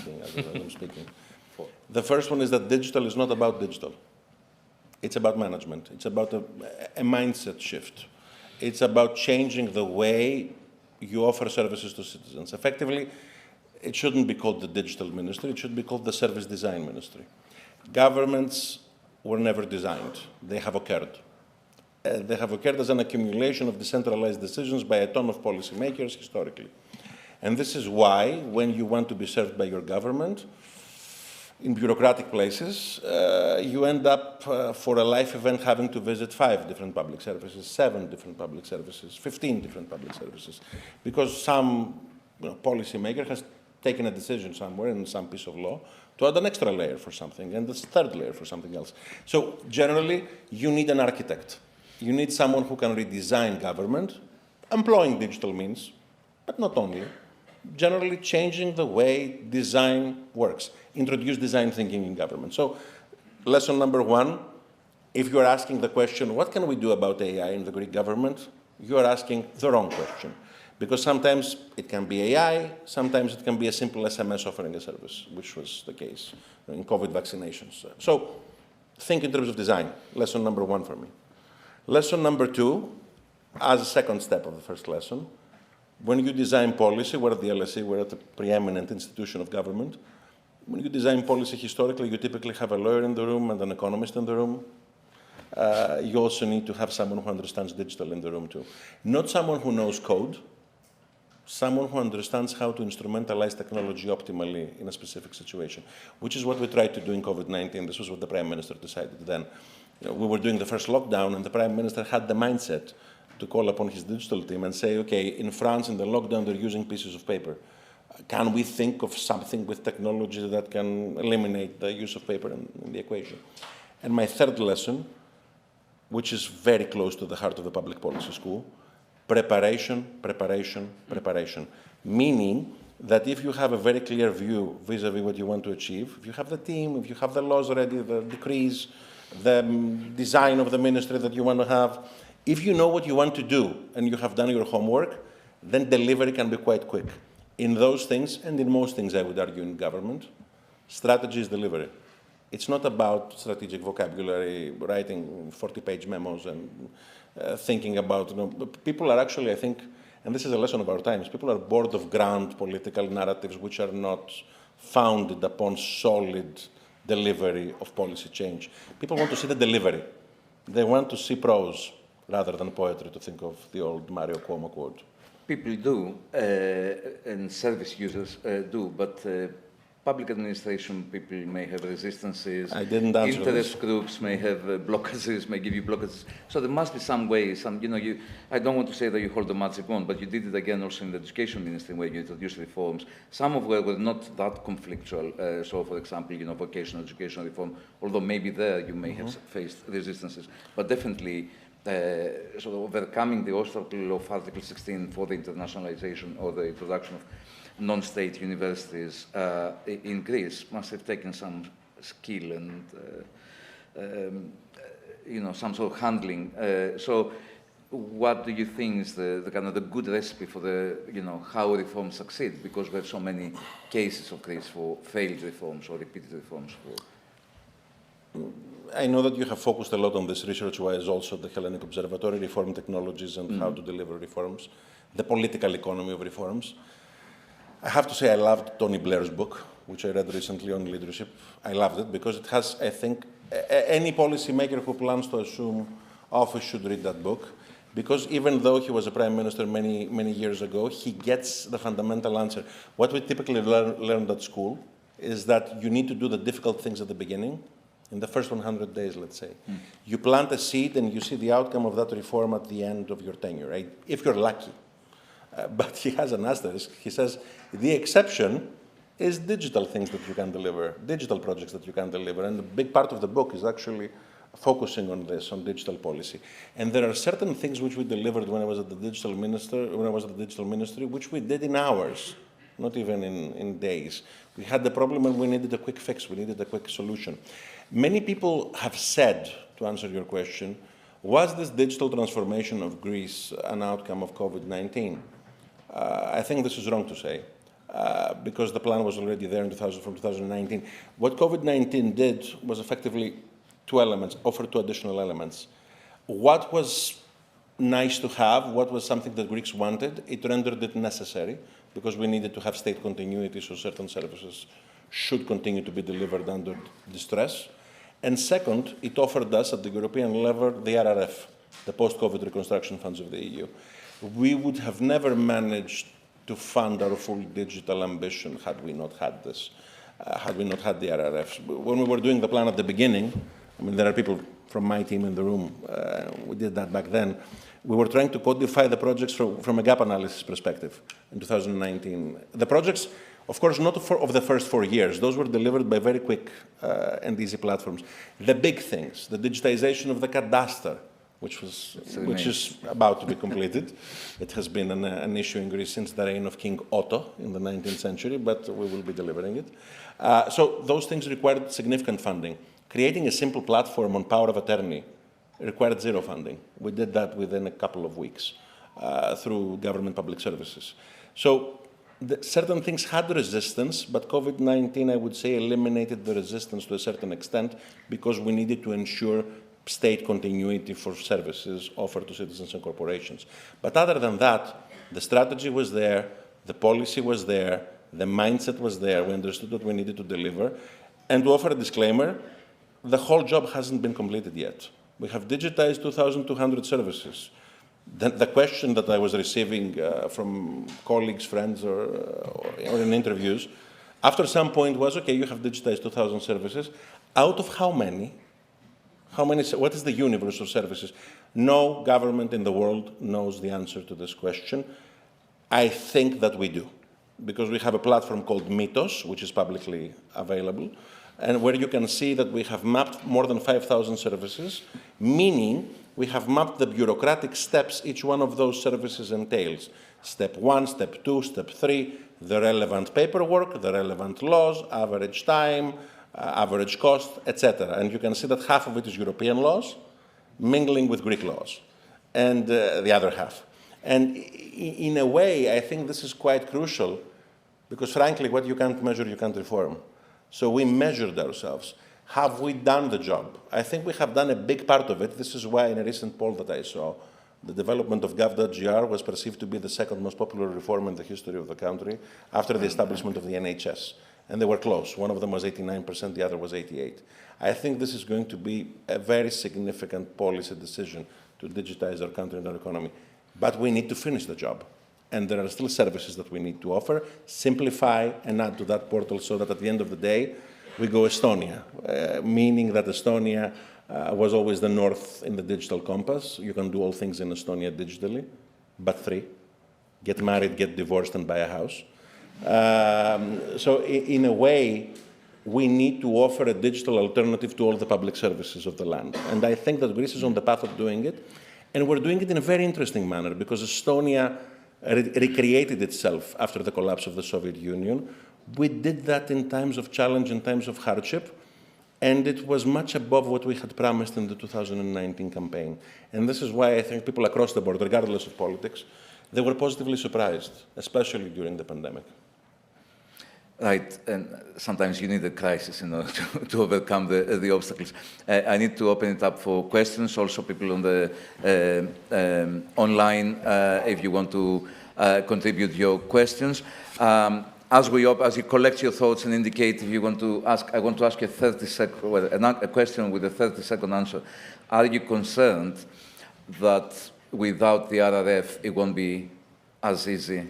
speaking. The first one is that digital is not about digital. It's about management. It's about a mindset shift. It's about changing the way you offer services to citizens. Effectively, it shouldn't be called the digital ministry. It should be called the service design ministry. Governments were never designed. They have occurred. They have occurred as an accumulation of decentralized decisions by a ton of policymakers historically. And this is why, when you want to be served by your government, in bureaucratic places, you end up, for a life event, having to visit 5 different public services, 7 different public services, 15 different public services, because some policymaker has taken a decision somewhere in some piece of law to add an extra layer for something and this 3rd layer for something else. So generally, you need an architect. You need someone who can redesign government, employing digital means, but not only. Generally changing the way design works, introduce design thinking in government. So lesson number 1, if you're asking the question, what can we do about AI in the Greek government? You are asking the wrong question. Because sometimes it can be AI, sometimes it can be a simple SMS offering a service, which was the case in COVID vaccinations. So think in terms of design, lesson number 1 for me. Lesson number 2, as a second step of the first lesson, when you design policy, we're at the LSE, we're at a preeminent institution of government. When you design policy historically, you typically have a lawyer in the room and an economist in the room. You also need to have someone who understands digital in the room too. Not someone who knows code, someone who understands how to instrumentalize technology optimally in a specific situation, which is what we tried to do in COVID-19. This was what the Prime Minister decided then. We were doing the first lockdown, and the Prime Minister had the mindset to call upon his digital team and say, okay, in France, in the lockdown, they're using pieces of paper. Can we think of something with technology that can eliminate the use of paper in the equation? And my 3rd lesson, which is very close to the heart of the public policy school, preparation, preparation, preparation. Meaning that if you have a very clear view vis-a-vis what you want to achieve, if you have the team, if you have the laws ready, the decrees, the design of the ministry that you want to have, if you know what you want to do and you have done your homework, then delivery can be quite quick. In those things, and in most things I would argue in government, strategy is delivery. It's not about strategic vocabulary, writing 40-page memos and thinking about, people are actually, I think, and this is a lesson of our times, people are bored of grand political narratives which are not founded upon solid delivery of policy change. People want to see the delivery. They want to see prose rather than poetry, to think of the old Mario Cuomo quote. People do, and service users do, but public administration people may have resistances. I didn't answer Interest this. groups may have blockages, may give you blockages. So there must be some way, I don't want to say that you hold the magic wand, but you did it again also in the education ministry where you introduced reforms. Some of them were not that conflictual. So, for example, vocational education reform, although maybe there you may have faced resistances, but definitely sort of overcoming the obstacle of Article 16 for the internationalization or the introduction of non-state universities in Greece must have taken some skill and some sort of handling. So what do you think is the kind of the good recipe for the how reforms succeed? Because we have so many cases of Greece for failed reforms or repeated reforms. I know that you have focused a lot on this research-wise also, the Hellenic Observatory, reform technologies and how to deliver reforms, the political economy of reforms. I have to say I loved Tony Blair's book, which I read recently on leadership. I loved it because it has, I think, any policymaker who plans to assume office should read that book. Because even though he was a prime minister many, many years ago, he gets the fundamental answer. What we typically learned at school is that you need to do the difficult things at the beginning in the first 100 days, let's say. You plant a seed and you see the outcome of that reform at the end of your tenure, right? If you're lucky. But he has an asterisk. He says, the exception is digital things that you can deliver, digital projects that you can deliver. And a big part of the book is actually focusing on this, on digital policy. And there are certain things which we delivered when I was at the digital ministry, which we did in hours, not even in days. We had the problem and we needed a quick fix, we needed a quick solution. Many people have said, to answer your question, was this digital transformation of Greece an outcome of COVID-19? I think this is wrong to say. Because the plan was already there from 2019. What COVID-19 did was effectively two elements, offer two additional elements. What was nice to have, what was something that Greeks wanted, it rendered it necessary because we needed to have state continuity so certain services should continue to be delivered under distress. And second, it offered us at the European level the RRF, the post-COVID reconstruction funds of the EU. We would have never managed to fund our full digital ambition had we not had this, had we not had the RRFs. When we were doing the plan at the beginning, I mean, there are people from my team in the room, we did that back then, we were trying to codify the projects from a gap analysis perspective in 2019. The projects, of course, not of the first 4 years. Those were delivered by very quick and easy platforms. The big things, the digitization of the cadastre, which is about to be completed. It has been an issue in Greece since the reign of King Otto in the 19th century, but we will be delivering it. So those things required significant funding. Creating a simple platform on power of attorney required zero funding. We did that within a couple of weeks through government public services. So certain things had resistance, but COVID-19, I would say, eliminated the resistance to a certain extent because we needed to ensure state continuity for services offered to citizens and corporations. But other than that, the strategy was there, the policy was there, the mindset was there, we understood what we needed to deliver. And to offer a disclaimer, the whole job hasn't been completed yet. We have digitized 2,200 services. The question that I was receiving from colleagues, friends, or in interviews, after some point was, okay, you have digitized 2,000 services. Out of how many? What is the universe of services? No government in the world knows the answer to this question. I think that we do, because we have a platform called Mythos, which is publicly available, and where you can see that we have mapped more than 5,000 services, meaning we have mapped the bureaucratic steps each one of those services entails. Step 1, step 2, step 3, the relevant paperwork, the relevant laws, average time, average cost, etc. And you can see that half of it is European laws, mingling with Greek laws, and the other half. And in a way, I think this is quite crucial, because frankly, what you can't measure, you can't reform. So we measured ourselves. Have we done the job? I think we have done a big part of it. This is why in a recent poll that I saw, the development of gov.gr was perceived to be the second most popular reform in the history of the country after the establishment of the NHS. And they were close. One of them was 89%, the other was 88%. I think this is going to be a very significant policy decision to digitize our country and our economy. But we need to finish the job. And there are still services that we need to offer, simplify and add to that portal so that at the end of the day, we go Estonia, meaning that Estonia was always the north in the digital compass. You can do all things in Estonia digitally, but 3, get married, get divorced, and buy a house. So in a way, we need to offer a digital alternative to all the public services of the land. And I think that Greece is on the path of doing it. And we're doing it in a very interesting manner, because Estonia recreated itself after the collapse of the Soviet Union. We did that in times of challenge, in times of hardship, and it was much above what we had promised in the 2019 campaign. And this is why I think people across the board, regardless of politics, they were positively surprised, especially during the pandemic. Right, and sometimes you need a crisis in order to overcome the obstacles. I need to open it up for questions. Also, people on the online, if you want to contribute your questions. As you collect your thoughts and indicate if you want to ask, I want to ask you a question with a 30-second answer. Are you concerned that without the RRF, it won't be as easy?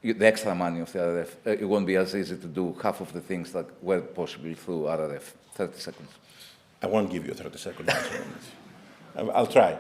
The extra money of the RRF, it won't be as easy to do half of the things that were possible through RRF. 30 seconds. I won't give you a 30-second answer on this. I'll try.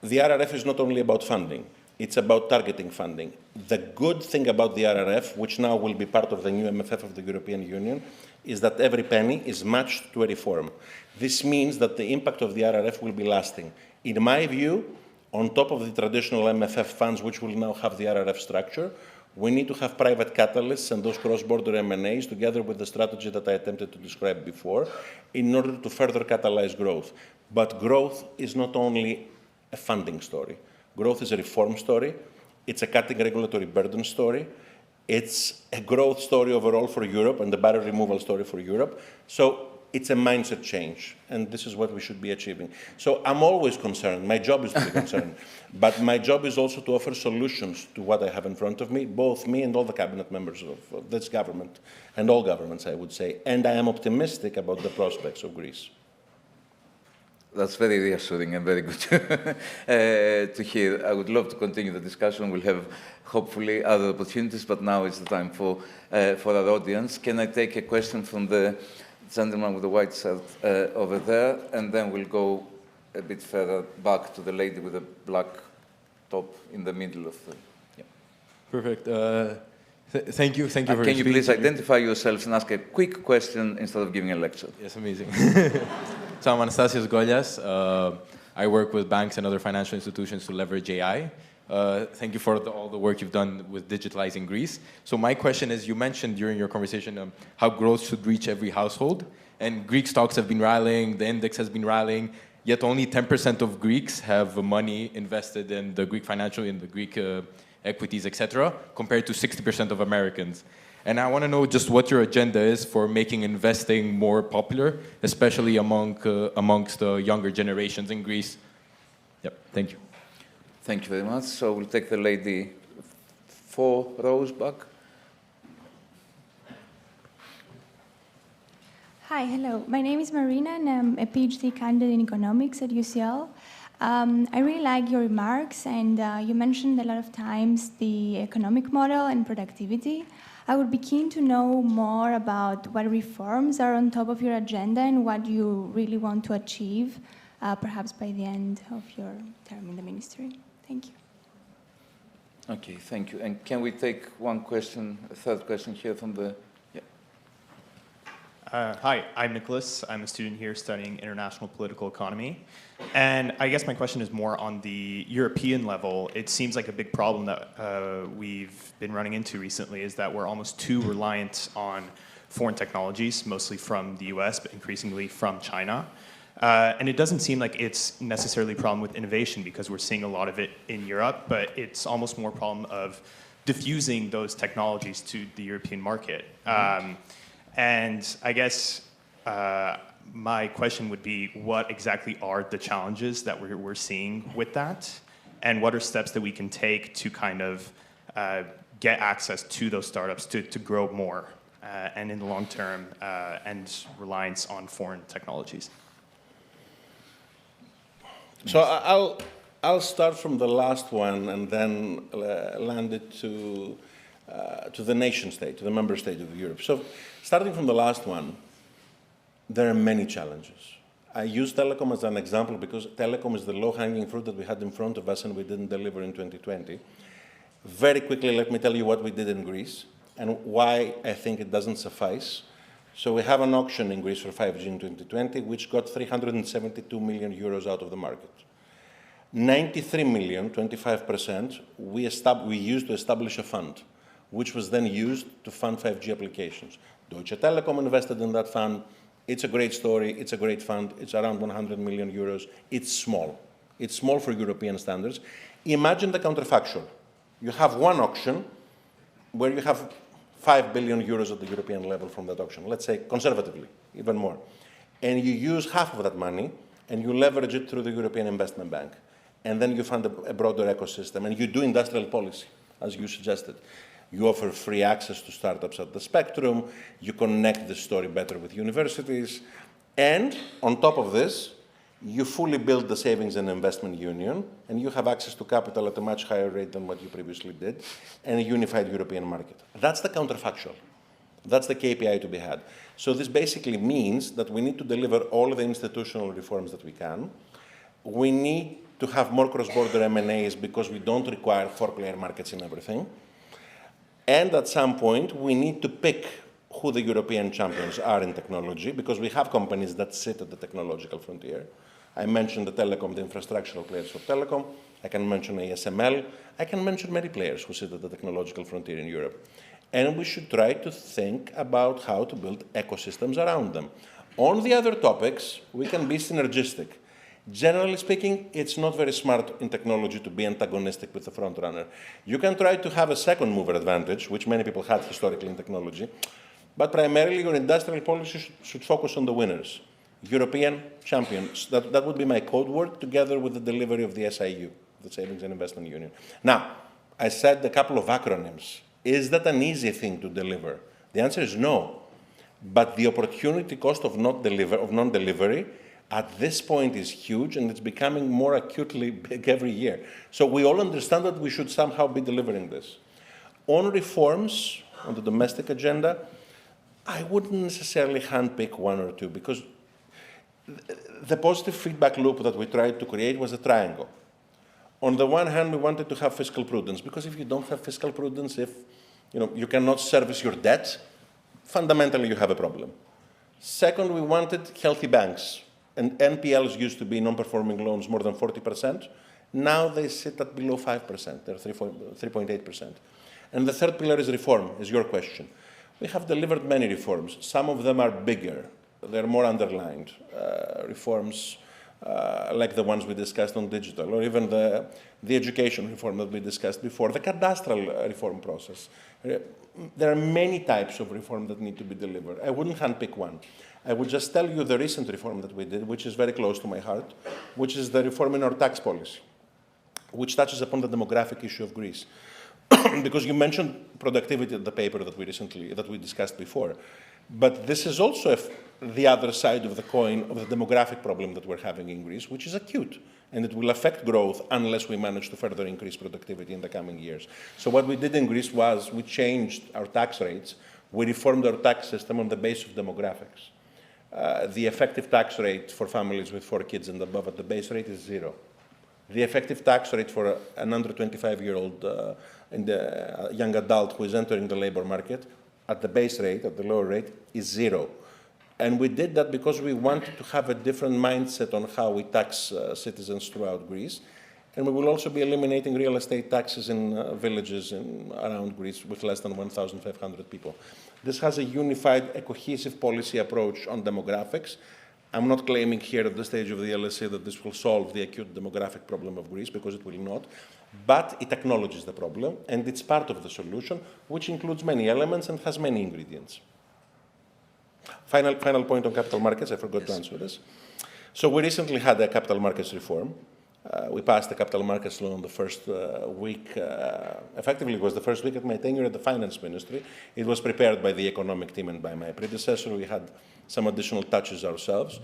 The RRF is not only about funding, it's about targeting funding. The good thing about the RRF, which now will be part of the new MFF of the European Union, is that every penny is matched to a reform. This means that the impact of the RRF will be lasting. In my view, on top of the traditional MFF funds, which will now have the RRF structure, we need to have private catalysts and those cross-border M&As together with the strategy that I attempted to describe before in order to further catalyze growth. But growth is not only a funding story. Growth is a reform story. It's a cutting regulatory burden story. It's a growth story overall for Europe and the barrier removal story for Europe. So it's a mindset change, and this is what we should be achieving. So I'm always concerned. My job is to be concerned. But my job is also to offer solutions to what I have in front of me, both me and all the cabinet members of this government, and all governments, I would say. And I am optimistic about the prospects of Greece. That's very reassuring and very good to hear. I would love to continue the discussion. We'll have, hopefully, other opportunities, but now is the time for our audience. Can I take a question from the gentleman with the white shirt over there, and then we'll go a bit further back to the lady with the black top in the middle of the... Yeah. Perfect. Thank you for your Can you please identify yourselves and ask a quick question instead of giving a lecture? Yes, amazing. So I'm Monastiriotis Golias. I work with banks and other financial institutions to leverage AI. Thank you for all the work you've done with digitalizing Greece. So my question is, you mentioned during your conversation how growth should reach every household. And Greek stocks have been rallying, the index has been rallying, yet only 10% of Greeks have money invested in the Greek financial, in the Greek equities, etc., compared to 60% of Americans. And I want to know just what your agenda is for making investing more popular, especially amongst the younger generations in Greece. Yep, thank you. Thank you very much. So we'll take the lady 4 rows back. Hi, hello. My name is Marina, and I'm a PhD candidate in economics at UCL. I really like your remarks, and you mentioned a lot of times the economic model and productivity. I would be keen to know more about what reforms are on top of your agenda and what you really want to achieve, perhaps by the end of your term in the ministry. Thank you. Okay, thank you. And can we take one question, a third question here from the... Yeah. Hi, I'm Nicholas. I'm a student here studying international political economy. And I guess my question is more on the European level. It seems like a big problem that we've been running into recently is that we're almost too reliant on foreign technologies, mostly from the US, but increasingly from China. And it doesn't seem like it's necessarily a problem with innovation because we're seeing a lot of it in Europe, but it's almost more a problem of diffusing those technologies to the European market. And I guess my question would be, what exactly are the challenges that we're seeing with that? And what are steps that we can take to kind of get access to those startups to grow more and in the long term and reliance on foreign technologies? So I'll start from the last one and then land it to the nation state, to the member state of Europe. So starting from the last one, there are many challenges. I use telecom as an example because telecom is the low-hanging fruit that we had in front of us and we didn't deliver in 2020. Very quickly, let me tell you what we did in Greece and why I think it doesn't suffice. So we have an auction in Greece for 5G in 2020, which got 372 million euros out of the market. 93 million, 25%, we used to establish a fund, which was then used to fund 5G applications. Deutsche Telekom invested in that fund. It's a great story. It's a great fund. It's around 100 million euros. It's small. It's small for European standards. Imagine the counterfactual. You have one auction where you have 5 billion euros at the European level from that auction, let's say conservatively, even more. And you use half of that money and you leverage it through the European Investment Bank. And then you fund a broader ecosystem and you do industrial policy, as you suggested. You offer free access to startups at the spectrum, you connect the story better with universities, and on top of this, you fully build the savings and investment union, and you have access to capital at a much higher rate than what you previously did, and a unified European market. That's the counterfactual. That's the KPI to be had. So this basically means that we need to deliver all the institutional reforms that we can. We need to have more cross-border M&As because we don't require 4-player markets in everything. And at some point, we need to pick who the European champions are in technology, because we have companies that sit at the technological frontier. I mentioned the telecom, the infrastructural players of telecom. I can mention ASML. I can mention many players who sit at the technological frontier in Europe. And we should try to think about how to build ecosystems around them. On the other topics, we can be synergistic. Generally speaking, it's not very smart in technology to be antagonistic with the front runner. You can try to have a second mover advantage, which many people had historically in technology, but primarily your industrial policy should focus on the winners, European champions. That would be my code word, together with the delivery of the SIU, the Savings and Investment Union. Now, I said a couple of acronyms. Is that an easy thing to deliver? The answer is no. But the opportunity cost of non-delivery at this point is huge, and it's becoming more acutely big every year. So we all understand that we should somehow be delivering this. On reforms, on the domestic agenda, I wouldn't necessarily handpick one or two, because the positive feedback loop that we tried to create was a triangle. On the one hand, we wanted to have fiscal prudence, because if you don't have fiscal prudence, if you cannot service your debt, fundamentally you have a problem. Second, we wanted healthy banks. And NPLs used to be non-performing loans more than 40%. Now they sit at below 5%. They're 3.8%. And the third pillar is reform, is your question. We have delivered many reforms. Some of them are bigger. They're more underlined. Reforms like the ones we discussed on digital, or even the education reform that we discussed before, the cadastral reform process. There are many types of reform that need to be delivered. I wouldn't handpick one. I would just tell you the recent reform that we did, which is very close to my heart, which is the reform in our tax policy, which touches upon the demographic issue of Greece. Because you mentioned productivity in the paper that we discussed before. But this is also the other side of the coin of the demographic problem that we're having in Greece, which is acute. And it will affect growth unless we manage to further increase productivity in the coming years. So what we did in Greece was we changed our tax rates. We reformed our tax system on the basis of demographics. The effective tax rate for families with 4 kids and above at the base rate is 0. The effective tax rate for an under 25-year-old young adult who is entering the labor market at the base rate, at the lower rate, is 0. And we did that because we wanted to have a different mindset on how we tax citizens throughout Greece. And we will also be eliminating real estate taxes in villages around Greece with less than 1,500 people. This has a unified, a cohesive policy approach on demographics. I'm not claiming here at this stage of the LSE that this will solve the acute demographic problem of Greece, because it will not. But it acknowledges the problem, and it's part of the solution, which includes many elements and has many ingredients. Final point on capital markets. I forgot to answer this. So we recently had a capital markets reform. We passed the capital markets law on the first week. Effectively, it was the first week of my tenure at the finance ministry. It was prepared by the economic team and by my predecessor. We had some additional touches ourselves.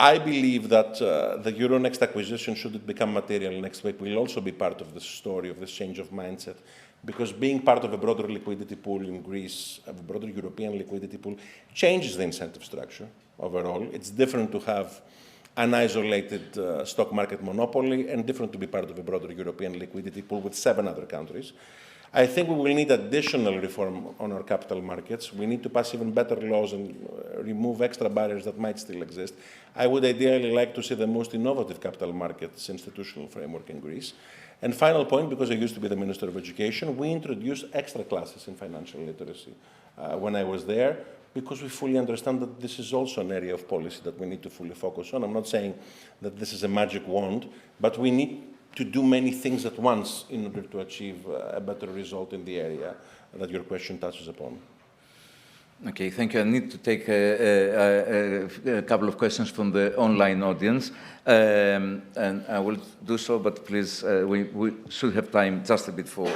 I believe that the Euronext acquisition, should it become material next week, will also be part of this story, of this change of mindset. Because being part of a broader liquidity pool in Greece, a broader European liquidity pool, changes the incentive structure overall. It's different to have an isolated stock market monopoly, and different to be part of a broader European liquidity pool with 7 other countries. I think we will need additional reform on our capital markets. We need to pass even better laws and remove extra barriers that might still exist. I would ideally like to see the most innovative capital markets institutional framework in Greece. And final point, because I used to be the Minister of Education, we introduced extra classes in financial literacy when I was there, because we fully understand that this is also an area of policy that we need to fully focus on. I'm not saying that this is a magic wand, but we need to do many things at once in order to achieve a better result in the area that your question touches upon. Okay, thank you. I need to take a couple of questions from the online audience, and I will do so, but please, we should have time just a bit for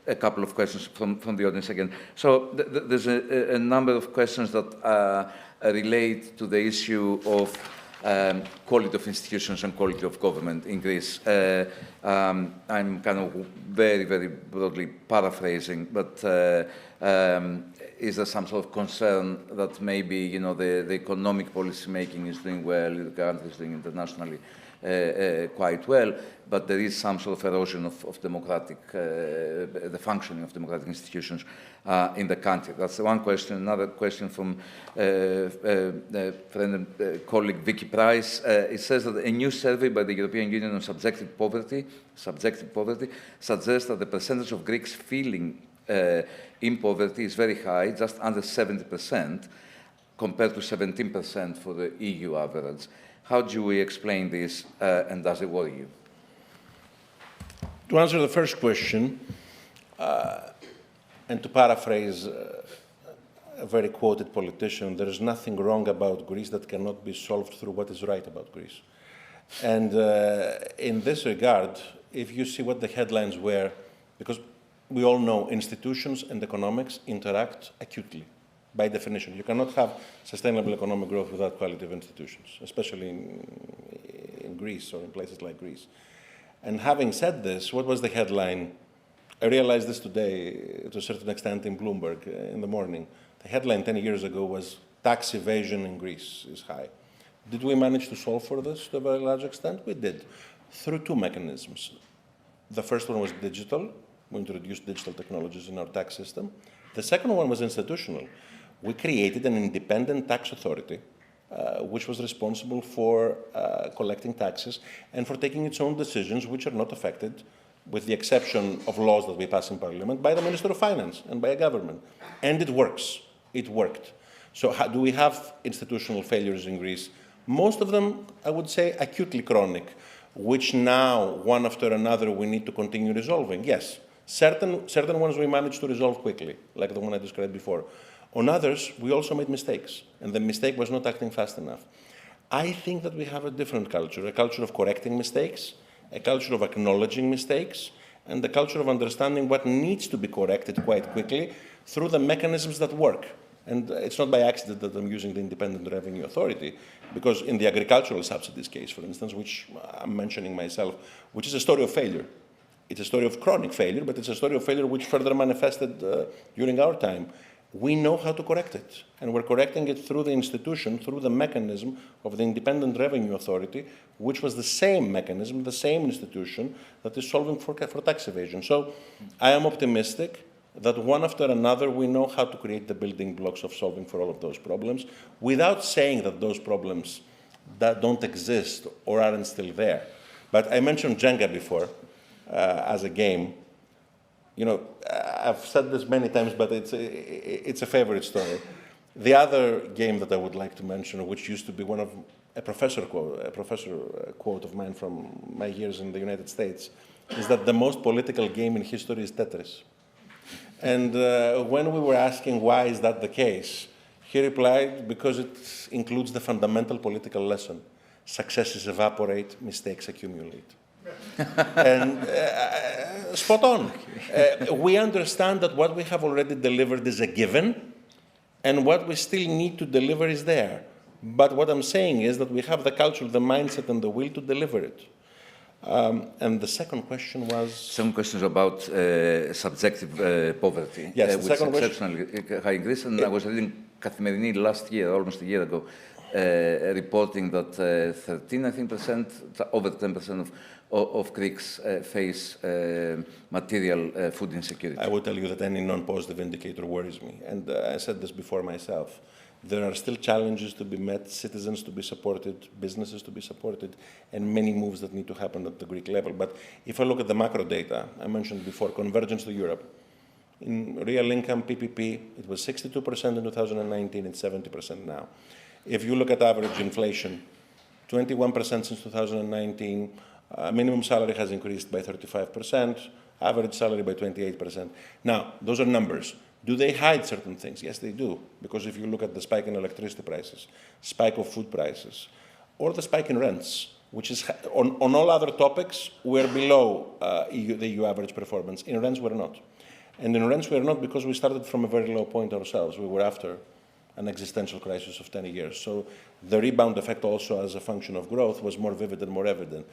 a couple of questions from the audience again. So there's a number of questions that relate to the issue of quality of institutions and quality of government in Greece. I'm kind of very, very broadly paraphrasing, but is there some sort of concern that maybe the economic policy making is doing well, the country is doing internationally quite well, but there is some sort of erosion of democratic, the functioning of democratic institutions in the country? That's one question. Another question from friend and colleague Vicky Price. It says that a new survey by the European Union on subjective poverty suggests that the percentage of Greeks feeling in poverty is very high, just under 70%, compared to 17% for the EU average. How do we explain this, and does it worry you? To answer the first question, and to paraphrase a very quoted politician, there is nothing wrong about Greece that cannot be solved through what is right about Greece. And in this regard, if you see what the headlines were, because we all know institutions and economics interact acutely. By definition, you cannot have sustainable economic growth without quality of institutions, especially in Greece or in places like Greece. And having said this, what was the headline? I realized this today to a certain extent in Bloomberg in the morning. The headline 10 years ago was tax evasion in Greece is high. Did we manage to solve for this to a very large extent? We did, through two mechanisms. The first one was digital. We introduced digital technologies in our tax system. The second one was institutional. We created an independent tax authority, which was responsible for collecting taxes and for taking its own decisions, which are not affected, with the exception of laws that we pass in Parliament, by the Minister of Finance and by a government. And it works. It worked. So do we have institutional failures in Greece? Most of them, I would say, acutely chronic, which now, one after another, we need to continue resolving. Yes, certain ones we managed to resolve quickly, like the one I described before. On others, we also made mistakes, and the mistake was not acting fast enough. I think that we have a different culture, a culture of correcting mistakes, a culture of acknowledging mistakes, and a culture of understanding what needs to be corrected quite quickly through the mechanisms that work. And it's not by accident that I'm using the Independent Revenue Authority, because in the agricultural subsidies case, for instance, which I'm mentioning myself, which is a story of failure. It's a story of chronic failure, but it's a story of failure which further manifested during our time. We know how to correct it, and we're correcting it through the institution, through the mechanism of the Independent Revenue Authority, which was the same mechanism, the same institution that is solving for tax evasion. So I am optimistic that one after another we know how to create the building blocks of solving for all of those problems, without saying that those problems that don't exist or aren't still there. But I mentioned Jenga before as a game. I've said this many times, but it's a favorite story. The other game that I would like to mention, which used to be one of a professor quote of mine from my years in the United States, is that the most political game in history is Tetris. And when we were asking why is that the case, he replied, because it includes the fundamental political lesson. Successes evaporate, mistakes accumulate. And spot on. We understand that what we have already delivered is a given, and what we still need to deliver is there. But what I'm saying is that we have the culture, the mindset, and the will to deliver it. And the second question was? Some questions about subjective poverty, yes, which is exceptionally high in Greece. And I was reading Kathimerini last year, almost a year ago, reporting that 13%, I think, over 10% of Greeks face material food insecurity. I will tell you that any non-positive indicator worries me. And I said this before myself. There are still challenges to be met, citizens to be supported, businesses to be supported, and many moves that need to happen at the Greek level. But if I look at the macro data, I mentioned before, convergence to Europe. In real income, PPP, it was 62% in 2019, it's 70% now. If you look at average inflation, 21% since 2019, minimum salary has increased by 35%, average salary by 28%. Now, those are numbers. Do they hide certain things? Yes, they do. Because if you look at the spike in electricity prices, spike of food prices, or the spike in rents, which is, on all other topics, we're below the EU average performance. In rents, we're not. And in rents, we're not because we started from a very low point ourselves. We were after an existential crisis of 10 years. So the rebound effect also as a function of growth was more vivid and more evident.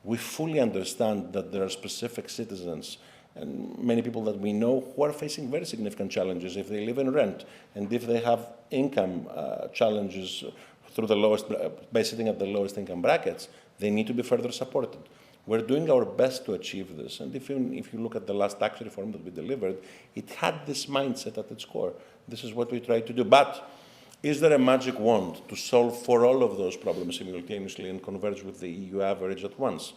We fully understand that there are specific citizens and many people that we know who are facing very significant challenges if they live in rent and if they have income challenges through the lowest, by sitting at the lowest income brackets, they need to be further supported. We're doing our best to achieve this, and if you look at the last tax reform that we delivered, it had this mindset at its core. This is what we try to do. But is there a magic wand to solve for all of those problems simultaneously and converge with the EU average at once?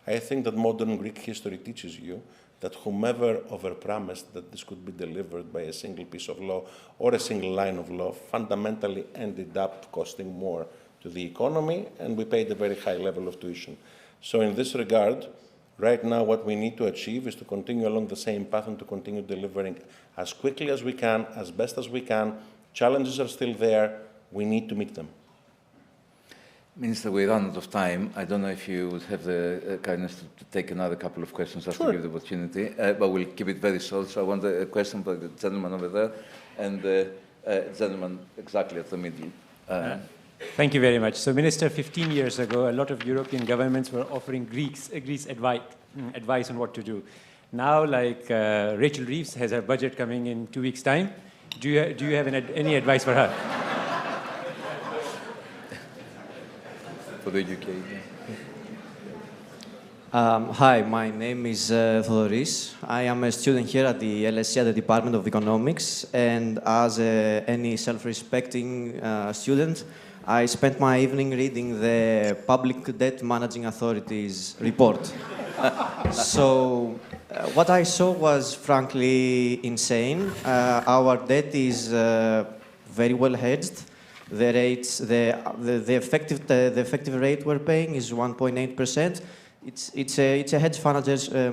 I think that modern Greek history teaches you that whomever overpromised that this could be delivered by a single piece of law or a single line of law fundamentally ended up costing more to the economy, and we paid a very high level of tuition. So in this regard, right now what we need to achieve is to continue along the same path and to continue delivering as quickly as we can, as best as we can. Challenges are still there. We need to meet them. Minister, we run out of time. I don't know if you would have the kindness to take another couple of questions after you give the opportunity, but we'll keep it very short. So I want a question by the gentleman over there and the gentleman exactly at the middle. Thank you very much. So, Minister, 15 years ago, a lot of European governments were offering Greece advice on what to do. Now, like Rachel Reeves has her budget coming in 2 weeks' time. Do you have any advice for her? For the UK. Hi, my name is Thodoris. I am a student here at the LSE at the Department of Economics, and as any self-respecting student, I spent my evening reading the Public Debt Managing Authority's report. So, what I saw was frankly insane. Our debt is very well hedged. The rates, the effective rate we're paying is 1.8%. It's a hedge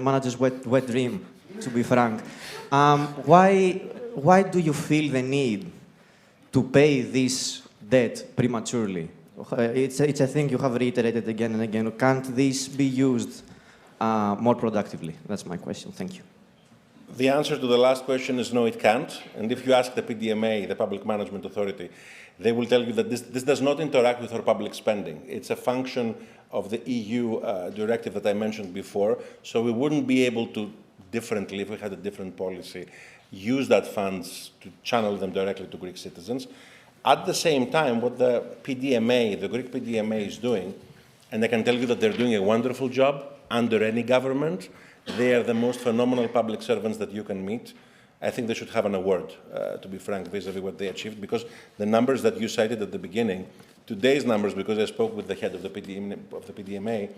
manager's wet dream, to be frank. Why do you feel the need to pay this debt prematurely? It's a thing you have reiterated again and again. Can't this be used more productively? That's my question. Thank you. The answer to the last question is no, it can't. And if you ask the PDMA, the Public Management Authority, they will tell you that this does not interact with our public spending. It's a function of the EU directive that I mentioned before. So we wouldn't be able to differently, if we had a different policy, use that funds to channel them directly to Greek citizens. At the same time, what the PDMA, the Greek PDMA is doing, and I can tell you that they're doing a wonderful job under any government. They are the most phenomenal public servants that you can meet. I think they should have an award, to be frank, vis-a-vis what they achieved, because the numbers that you cited at the beginning, today's numbers, because I spoke with the head of the PDMA,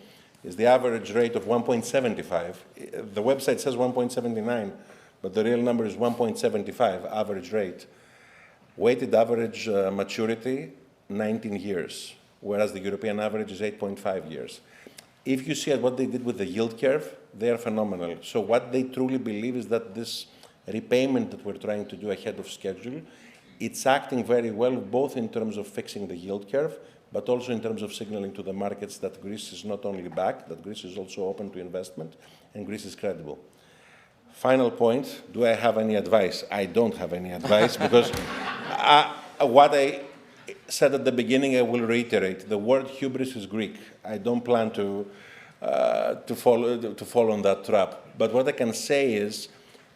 is the average rate of 1.75. The website says 1.79, but the real number is 1.75 average rate. Weighted average maturity, 19 years, whereas the European average is 8.5 years. If you see at what they did with the yield curve, they are phenomenal. So what they truly believe is that this repayment that we're trying to do ahead of schedule, it's acting very well, both in terms of fixing the yield curve, but also in terms of signaling to the markets that Greece is not only back, that Greece is also open to investment, and Greece is credible. Final point, do I have any advice? I don't have any advice, because what I said at the beginning, I will reiterate. The word hubris is Greek. I don't plan to fall on that trap. But what I can say is,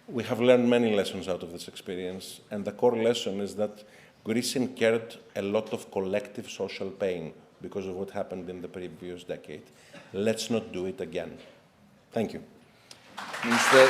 we have learned many lessons out of this experience, and the core lesson is that Greece incurred a lot of collective social pain because of what happened in the previous decade. Let's not do it again. Thank you. Minister,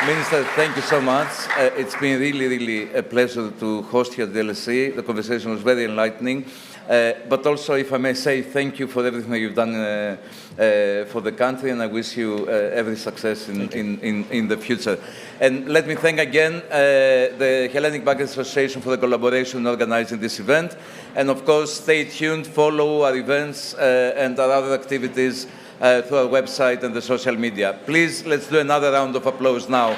Minister, thank you so much. It's been really a pleasure to host you at the LSE. The conversation was very enlightening. But also, if I may say, thank you for everything that you've done for the country, and I wish you every success in the future. And let me thank again the Hellenic Bankers Association for the collaboration in organizing this event. And of course, stay tuned, follow our events and our other activities through our website and the social media. Please, let's do another round of applause now.